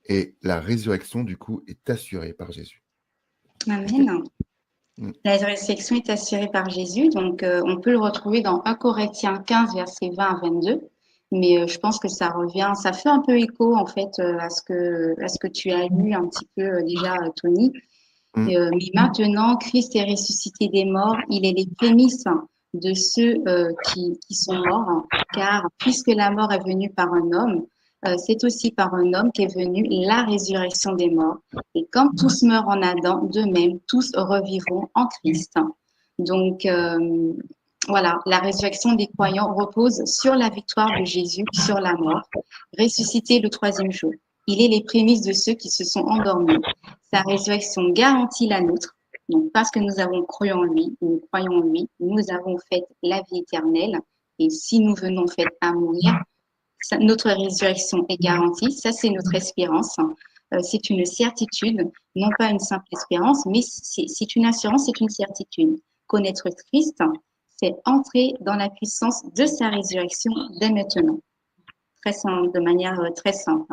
Et la résurrection, du coup, est assurée par Jésus. Amen. Mm. La résurrection est assurée par Jésus, donc on peut le retrouver dans 1 Corinthiens 15, versets 20 à 22. Mais je pense que ça revient, ça fait un peu écho en fait à ce que tu as lu un petit peu déjà, Tony. Mm. Mais maintenant, Christ est ressuscité des morts, il est les prémices de ceux qui sont morts, car puisque la mort est venue par un homme, c'est aussi par un homme qu'est venue la résurrection des morts. Et comme tous meurent en Adam, de même, tous revivront en Christ. Donc, voilà, la résurrection des croyants repose sur la victoire de Jésus sur la mort, ressuscité le troisième jour. Il est les prémices de ceux qui se sont endormis. Sa résurrection garantit la nôtre. Donc, parce que nous avons cru en lui, nous croyons en lui, nous avons fait la vie éternelle. Et si nous venons fait à mourir, notre résurrection est garantie. Ça, c'est notre espérance. C'est une certitude, non pas une simple espérance, mais c'est une assurance, c'est une certitude. Connaître Christ, c'est entrer dans la puissance de sa résurrection dès maintenant. Très simple, de manière très simple.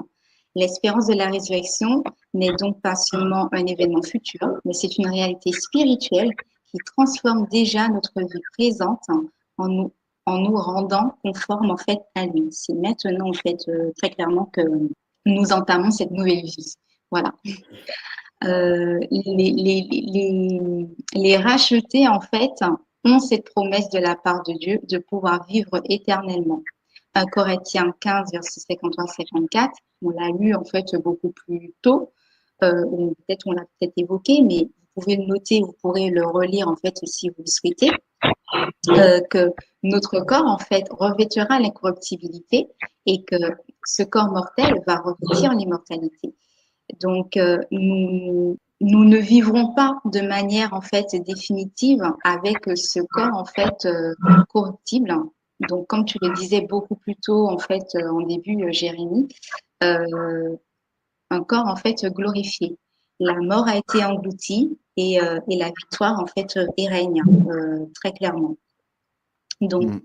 L'espérance de la résurrection n'est donc pas seulement un événement futur, mais c'est une réalité spirituelle qui transforme déjà notre vie présente en nous rendant conformes en fait à lui. C'est maintenant en fait très clairement que nous entamons cette nouvelle vie. Voilà. Les rachetés en fait ont cette promesse de la part de Dieu de pouvoir vivre éternellement. 1 Corinthiens 15, versets 53-54, on l'a lu en fait beaucoup plus tôt, peut-être on l'a peut-être évoqué, mais vous pouvez le noter, vous pourrez le relire en fait si vous le souhaitez, que notre corps en fait revêtera l'incorruptibilité et que ce corps mortel va revêtir l'immortalité. Donc nous ne vivrons pas de manière en fait définitive avec ce corps en fait corruptible. Donc, comme tu le disais beaucoup plus tôt, en fait, en début, Jérémie, un corps, en fait, glorifié. La mort a été engloutie et la victoire, en fait, y règne, très clairement. Donc, Mm.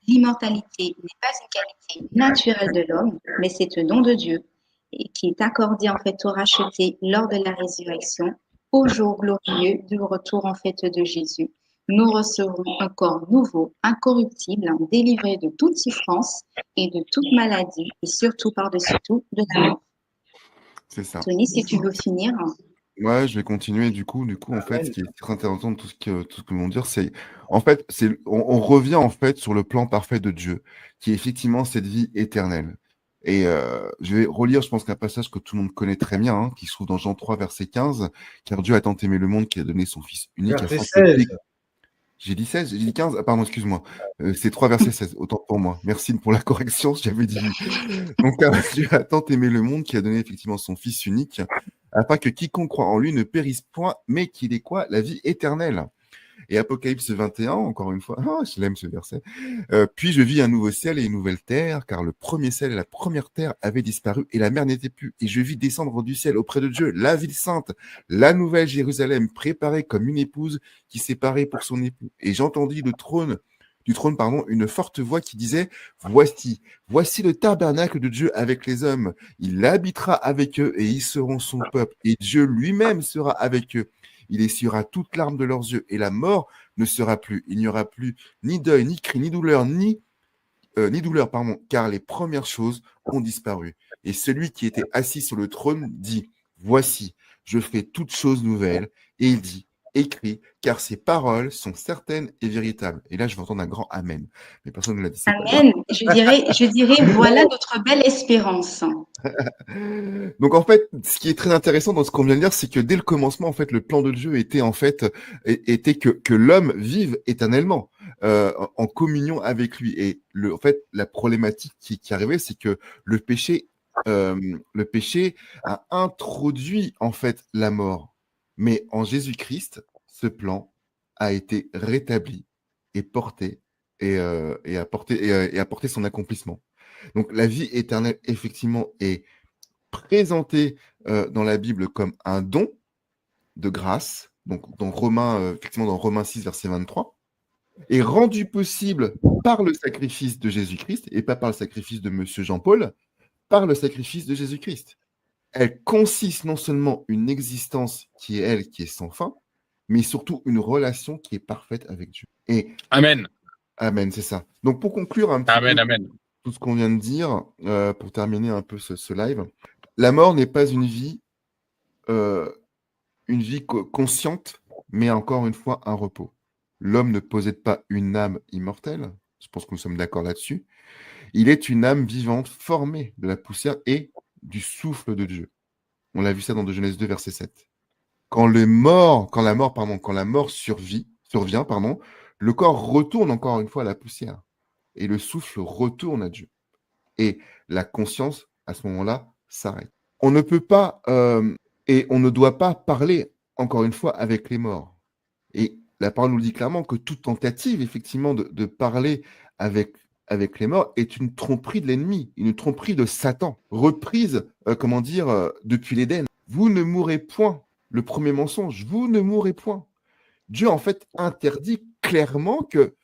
l'immortalité n'est pas une qualité naturelle de l'homme, mais c'est un don de Dieu et qui est accordé, en fait, aux rachetés lors de la résurrection, au jour glorieux du retour, en fait, de Jésus. Nous recevrons un corps nouveau, incorruptible, délivré de toute souffrance et de toute maladie, et surtout par-dessus tout de la mort. C'est ça. Tony, si tu veux finir. Ouais, je vais continuer. Du coup, en fait, ce qui est très intéressant de tout ce que vont dire, c'est, en fait, on revient en fait sur le plan parfait de Dieu, qui est effectivement cette vie éternelle. Et je vais relire, je pense qu'un passage que tout le monde connaît très bien, hein, qui se trouve dans Jean 3, verset 15, car Dieu a tant aimé le monde qu'il a donné son Fils unique Verset afin que 16. j'ai dit 16, j'ai dit 15. Ah, pardon, excuse-moi. C'est 3 versets 16, autant pour moi. Merci pour la correction, j'avais dit 8. Donc, car Dieu a tant aimé le monde qui a donné effectivement son Fils unique, afin que quiconque croit en lui ne périsse point, mais qu'il ait quoi? La vie éternelle. Et Apocalypse 21, encore une fois, je l'aime ce verset. Puis je vis un nouveau ciel et une nouvelle terre, car le premier ciel et la première terre avaient disparu et la mer n'était plus. Et je vis descendre du ciel auprès de Dieu la ville sainte, la nouvelle Jérusalem, préparée comme une épouse qui s'est parée pour son époux. Et j'entendis du trône, une forte voix qui disait, voici le tabernacle de Dieu avec les hommes. Il habitera avec eux et ils seront son peuple. Et Dieu lui-même sera avec eux. Il essuiera toute larme de leurs yeux et la mort ne sera plus. Il n'y aura plus ni deuil, ni cri, ni douleur, car les premières choses ont disparu. Et celui qui était assis sur le trône dit, voici, je fais toutes choses nouvelles. Et il dit, écrit, car ces paroles sont certaines et véritables. Et là, je vais entendre un grand amen. Mais personne ne l'a dit. Amen. Je dirais, voilà notre belle espérance. Donc en fait, ce qui est très intéressant dans ce qu'on vient de dire, c'est que dès le commencement, en fait, le plan de Dieu était que l'homme vive éternellement en communion avec lui. Et en fait, la problématique qui arrivait, c'est que le péché a introduit en fait la mort. Mais en Jésus-Christ, ce plan a été rétabli et porté et a porté son accomplissement. Donc la vie éternelle, effectivement, est présentée dans la Bible comme un don, de grâce, donc dans Romains, effectivement dans Romains 6, verset 23, est rendue possible par le sacrifice de Jésus-Christ, et pas par le sacrifice de Monsieur Jean-Paul, par le sacrifice de Jésus-Christ. Elle consiste non seulement une existence qui est elle, qui est sans fin, mais surtout une relation qui est parfaite avec Dieu. Et Amen. Amen, c'est ça. Donc pour conclure un petit Amen, peu amen. tout ce qu'on vient de dire, pour terminer un peu ce live, la mort n'est pas une vie consciente, mais encore une fois un repos. L'homme ne possède pas une âme immortelle, je pense que nous sommes d'accord là-dessus. Il est une âme vivante formée de la poussière et du souffle de Dieu. On l'a vu ça dans Genèse 2, verset 7. Quand la mort survient, le corps retourne encore une fois à la poussière et le souffle retourne à Dieu. Et la conscience, à ce moment-là, s'arrête. On ne peut pas et on ne doit pas parler, encore une fois, avec les morts. Et la parole nous dit clairement que toute tentative, effectivement, de parler avec les morts est une tromperie de l'ennemi, une tromperie de Satan, reprise, depuis l'Éden. Vous ne mourrez point. Le premier mensonge, vous ne mourrez point. Dieu, en fait, interdit clairement que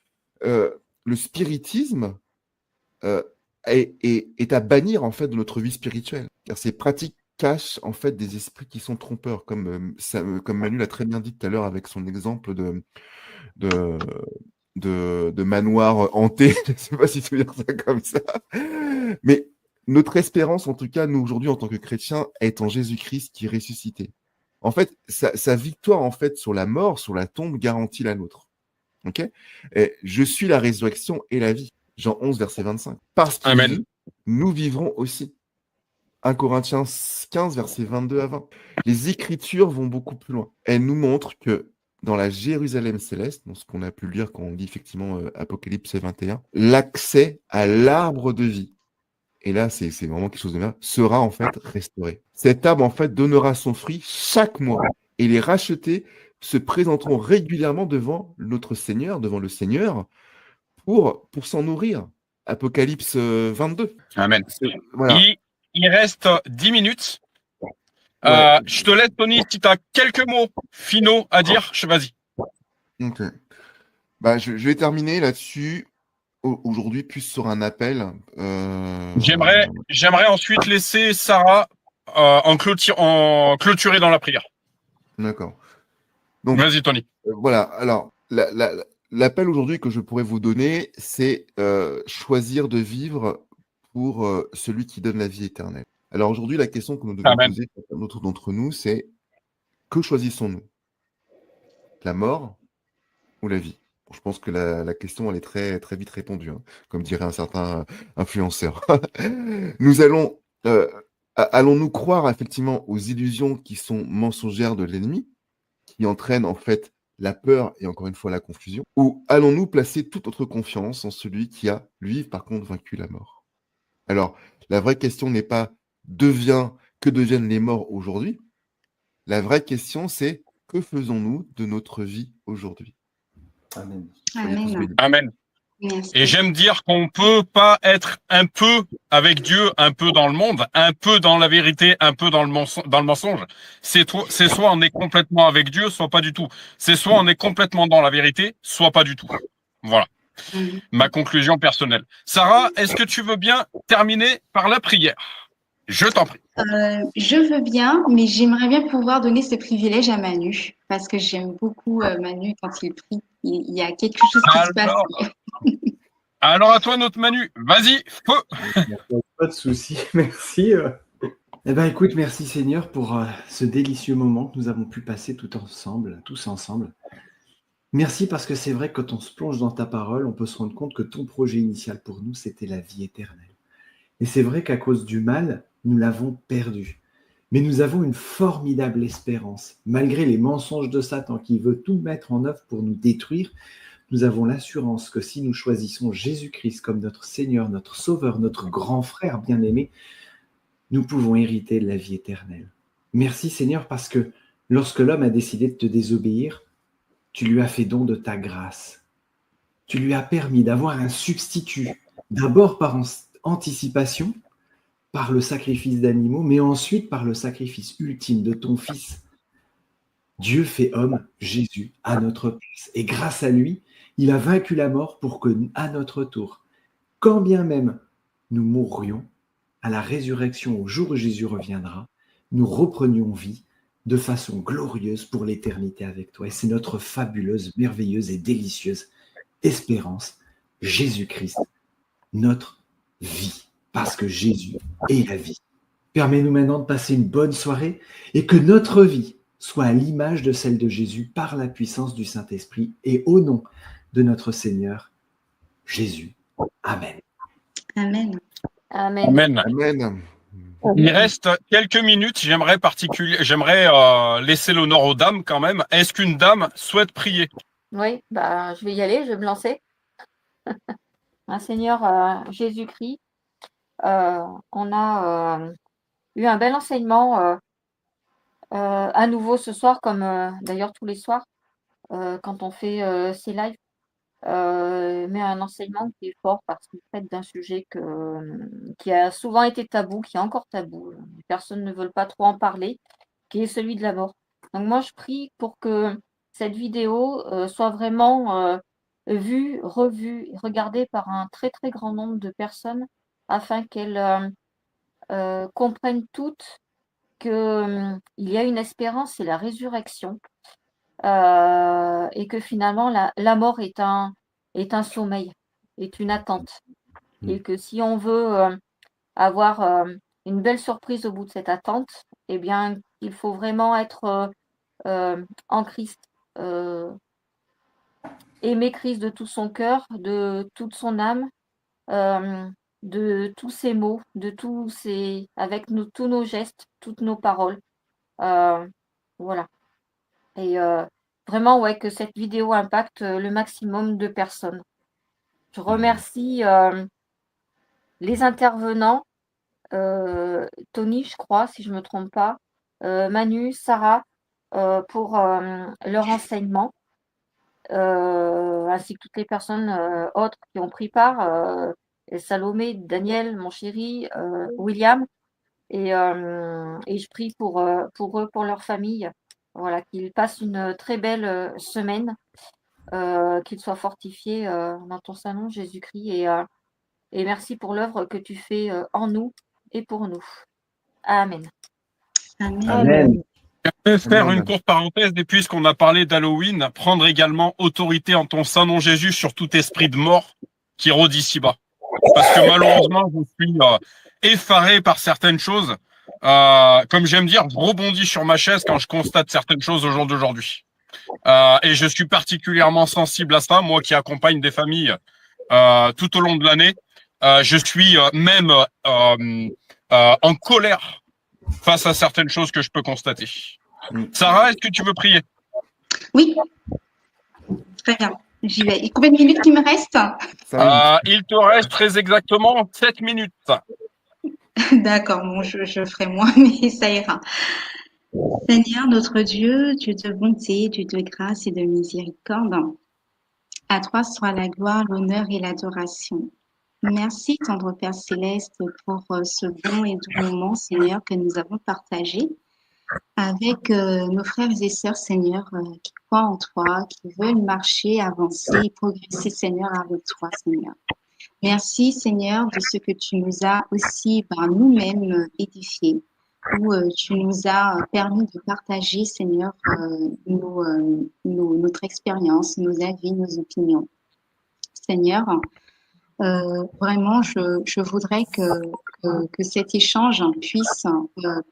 le spiritisme est à bannir, en fait, de notre vie spirituelle. Car ces pratiques cachent, en fait, des esprits qui sont trompeurs, comme Manu l'a très bien dit tout à l'heure avec son exemple de manoir hanté. Je ne sais pas si tu veux dire ça comme ça. Mais notre espérance, en tout cas, nous, aujourd'hui, en tant que chrétiens, est en Jésus-Christ qui est ressuscité. En fait, sa victoire, en fait, sur la mort, sur la tombe, garantit la nôtre. Ok ? Et je suis la résurrection et la vie. Jean 11, verset 25. Parce qu'il Amen. vit, nous vivrons aussi. 1 Corinthiens 15, verset 22 à 20. Les Écritures vont beaucoup plus loin. Elles nous montrent que dans la Jérusalem céleste, dans ce qu'on a pu lire quand on lit effectivement Apocalypse 21, l'accès à l'arbre de vie, et là c'est vraiment quelque chose de bien, sera en fait restauré. Cet arbre en fait donnera son fruit chaque mois, et les rachetés se présenteront régulièrement devant notre Seigneur, devant le Seigneur, pour s'en nourrir. Apocalypse 22. Amen. Voilà. Il reste 10 minutes. Ouais. Je te laisse, Tony, si tu as quelques mots finaux à dire, vas-y. Ok. Bah, je vais terminer là-dessus. Aujourd'hui, plus sur un appel. J'aimerais ensuite laisser Sarah clôturer dans la prière. D'accord. Donc, Vas-y, Tony. voilà. Alors, l'appel aujourd'hui que je pourrais vous donner, c'est choisir de vivre pour celui qui donne la vie éternelle. Alors aujourd'hui, la question que nous devons poser à notre d'entre nous, c'est que choisissons-nous? La mort ou la vie? Bon, je pense que la question, elle est très, très vite répondue, hein, comme dirait un certain influenceur. Nous allons-nous croire effectivement aux illusions qui sont mensongères de l'ennemi, qui entraînent en fait la peur et encore une fois la confusion, ou allons-nous placer toute notre confiance en celui qui a, lui, par contre, vaincu la mort? Alors, la vraie question n'est pas que deviennent les morts aujourd'hui? La vraie question, c'est que faisons-nous de notre vie aujourd'hui? Amen. Amen. Amen. Merci. Et j'aime dire qu'on peut pas être un peu avec Dieu, un peu dans le monde, un peu dans la vérité, un peu dans le mensonge. C'est soit on est complètement avec Dieu, soit pas du tout. C'est soit on est complètement dans la vérité, soit pas du tout. Voilà. Ma conclusion personnelle. Sarah, est-ce que tu veux bien terminer par la prière? Je t'en prie. Je veux bien, mais j'aimerais bien pouvoir donner ce privilège à Manu, parce que j'aime beaucoup Manu quand il prie. Il y a quelque chose qui se passe. Alors à toi, notre Manu. Vas-y, feu. Pas de souci, merci. Eh ben, écoute, merci Seigneur pour ce délicieux moment que nous avons pu passer tous ensemble. Merci parce que c'est vrai que quand on se plonge dans ta parole, on peut se rendre compte que ton projet initial pour nous, c'était la vie éternelle. Et c'est vrai qu'à cause du mal, nous l'avons perdu. Mais nous avons une formidable espérance. Malgré les mensonges de Satan qui veut tout mettre en œuvre pour nous détruire, nous avons l'assurance que si nous choisissons Jésus-Christ comme notre Seigneur, notre Sauveur, notre grand frère bien-aimé, nous pouvons hériter de la vie éternelle. Merci Seigneur parce que lorsque l'homme a décidé de te désobéir, tu lui as fait don de ta grâce. Tu lui as permis d'avoir un substitut, d'abord par anticipation, par le sacrifice d'animaux, mais ensuite par le sacrifice ultime de ton Fils. Dieu fait homme, Jésus, à notre place. Et grâce à lui, il a vaincu la mort pour que, à notre tour, quand bien même nous mourrions, à la résurrection, au jour où Jésus reviendra, nous reprenions vie de façon glorieuse pour l'éternité avec toi. Et c'est notre fabuleuse, merveilleuse et délicieuse espérance, Jésus-Christ, notre vie, parce que Jésus est la vie. Permets-nous maintenant de passer une bonne soirée et que notre vie soit à l'image de celle de Jésus par la puissance du Saint-Esprit et au nom de notre Seigneur Jésus. Amen. Amen. Amen. Amen. Amen. Il reste quelques minutes. J'aimerais laisser l'honneur aux dames quand même. Est-ce qu'une dame souhaite prier? Oui, bah, je vais y aller, je vais me lancer. Seigneur Jésus-Christ, on a eu un bel enseignement à nouveau ce soir, comme d'ailleurs tous les soirs, quand on fait ces lives. Mais un enseignement qui est fort parce qu'il traite d'un sujet qui a souvent été tabou, qui est encore tabou. Les personnes ne veulent pas trop en parler, qui est celui de la mort. Donc moi, je prie pour que cette vidéo soit vraiment vue, revue, regardée par un très très grand nombre de personnes afin qu'elles comprennent toutes qu'il y a une espérance, c'est la résurrection, et que finalement la mort est un sommeil, est une attente. Et que si on veut avoir une belle surprise au bout de cette attente, eh bien, il faut vraiment être en Christ, aimer Christ de tout son cœur, de toute son âme, de tous ses mots, avec tous nos gestes, toutes nos paroles. Voilà. Et vraiment, ouais, que cette vidéo impacte le maximum de personnes. Je remercie les intervenants, Tony, je crois, si je ne me trompe pas, Manu, Sarah, pour leur enseignement, ainsi que toutes les personnes autres qui ont pris part, Salomé, Daniel, mon chéri, William, et je prie pour eux, pour leur famille, voilà, qu'ils passent une très belle semaine, qu'ils soient fortifiés dans ton salon, Jésus-Christ, et merci pour l'œuvre que tu fais en nous et pour nous. Amen. Amen. Amen. Je vais faire Amen. une courte parenthèse, et puisqu'on a parlé d'Halloween, prendre également autorité en ton saint nom Jésus sur tout esprit de mort qui rôde ici-bas. Parce que malheureusement, je suis effaré par certaines choses. Comme j'aime dire, je rebondis sur ma chaise quand je constate certaines choses au jour d'aujourd'hui. Et je suis particulièrement sensible à ça, moi qui accompagne des familles tout au long de l'année. Je suis même en colère face à certaines choses que je peux constater. Sarah, est-ce que tu veux prier? Oui, très bien. J'y vais. Et combien de minutes il me reste? Il te reste très exactement 7 minutes. D'accord, bon, je ferai moins, mais ça ira. Seigneur, notre Dieu, Dieu de bonté, Dieu de grâce et de miséricorde, à toi soit la gloire, l'honneur et l'adoration. Merci, tendre Père Céleste, pour ce bon et doux moment, Seigneur, que nous avons partagé avec nos frères et sœurs, Seigneur, qui croient en toi, qui veulent marcher, avancer et progresser, Seigneur, avec toi, Seigneur. Merci, Seigneur, de ce que tu nous as aussi nous-mêmes édifiés, où tu nous as permis de partager, Seigneur, notre expérience, nos avis, nos opinions. Seigneur, vraiment, je voudrais que cet échange puisse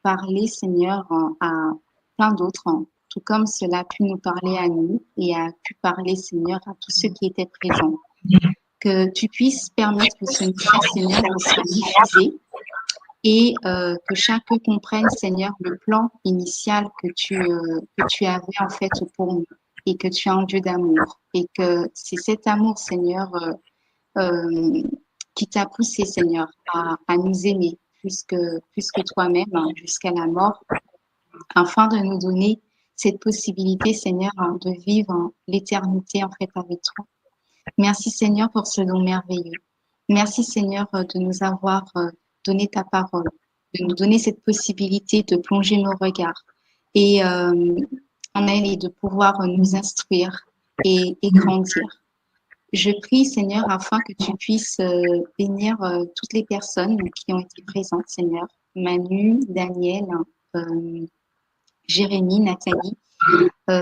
parler, Seigneur, à plein d'autres, tout comme cela a pu nous parler à nous et a pu parler, Seigneur, à tous ceux qui étaient présents. Que tu puisses permettre que ce message, Seigneur, soit diffusé et que chacun comprenne, Seigneur, le plan initial que tu avais en fait pour nous et que tu es un Dieu d'amour et que c'est cet amour, Seigneur, qui t'a poussé, Seigneur, à nous aimer plus que toi-même, jusqu'à la mort, afin de nous donner cette possibilité, Seigneur, de vivre l'éternité en fait avec toi. Merci, Seigneur, pour ce don merveilleux. Merci, Seigneur, de nous avoir donné ta parole, de nous donner cette possibilité de plonger nos regards et éternel et de pouvoir nous instruire et grandir. Je prie, Seigneur, afin que tu puisses bénir toutes les personnes qui ont été présentes, Seigneur. Manu, Daniel, Jérémie, Nathalie,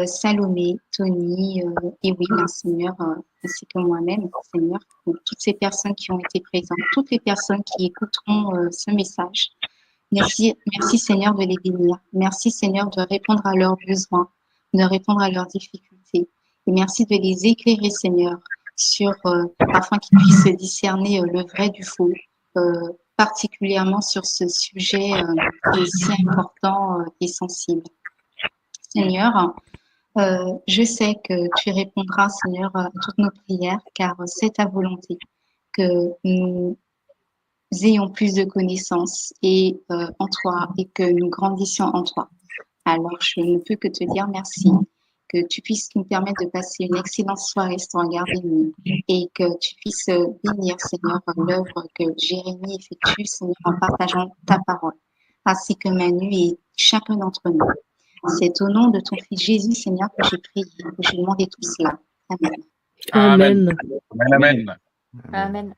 Salomé, Tony et Will, Seigneur, ainsi que moi-même, Seigneur. Donc, toutes ces personnes qui ont été présentes, toutes les personnes qui écouteront ce message. Merci, merci Seigneur de les bénir. Merci Seigneur de répondre à leurs besoins, de répondre à leurs difficultés. Et merci de les éclairer, Seigneur, afin qu'ils puissent discerner le vrai du faux, particulièrement sur ce sujet qui est si important et sensible. Seigneur, je sais que tu répondras, Seigneur, à toutes nos prières, car c'est ta volonté que nous ayons plus de connaissances en toi et que nous grandissions en toi. Alors, je ne peux que te dire merci, que tu puisses nous permettre de passer une excellente soirée sans regarder nous et que tu puisses bénir, Seigneur, l'œuvre que Jérémie effectue, Seigneur, en partageant ta parole, ainsi que Manu et chacun d'entre nous. C'est au nom de ton Fils Jésus, Seigneur, que j'ai prié, que j'ai demandé tout cela. Amen. Amen. Amen. Amen.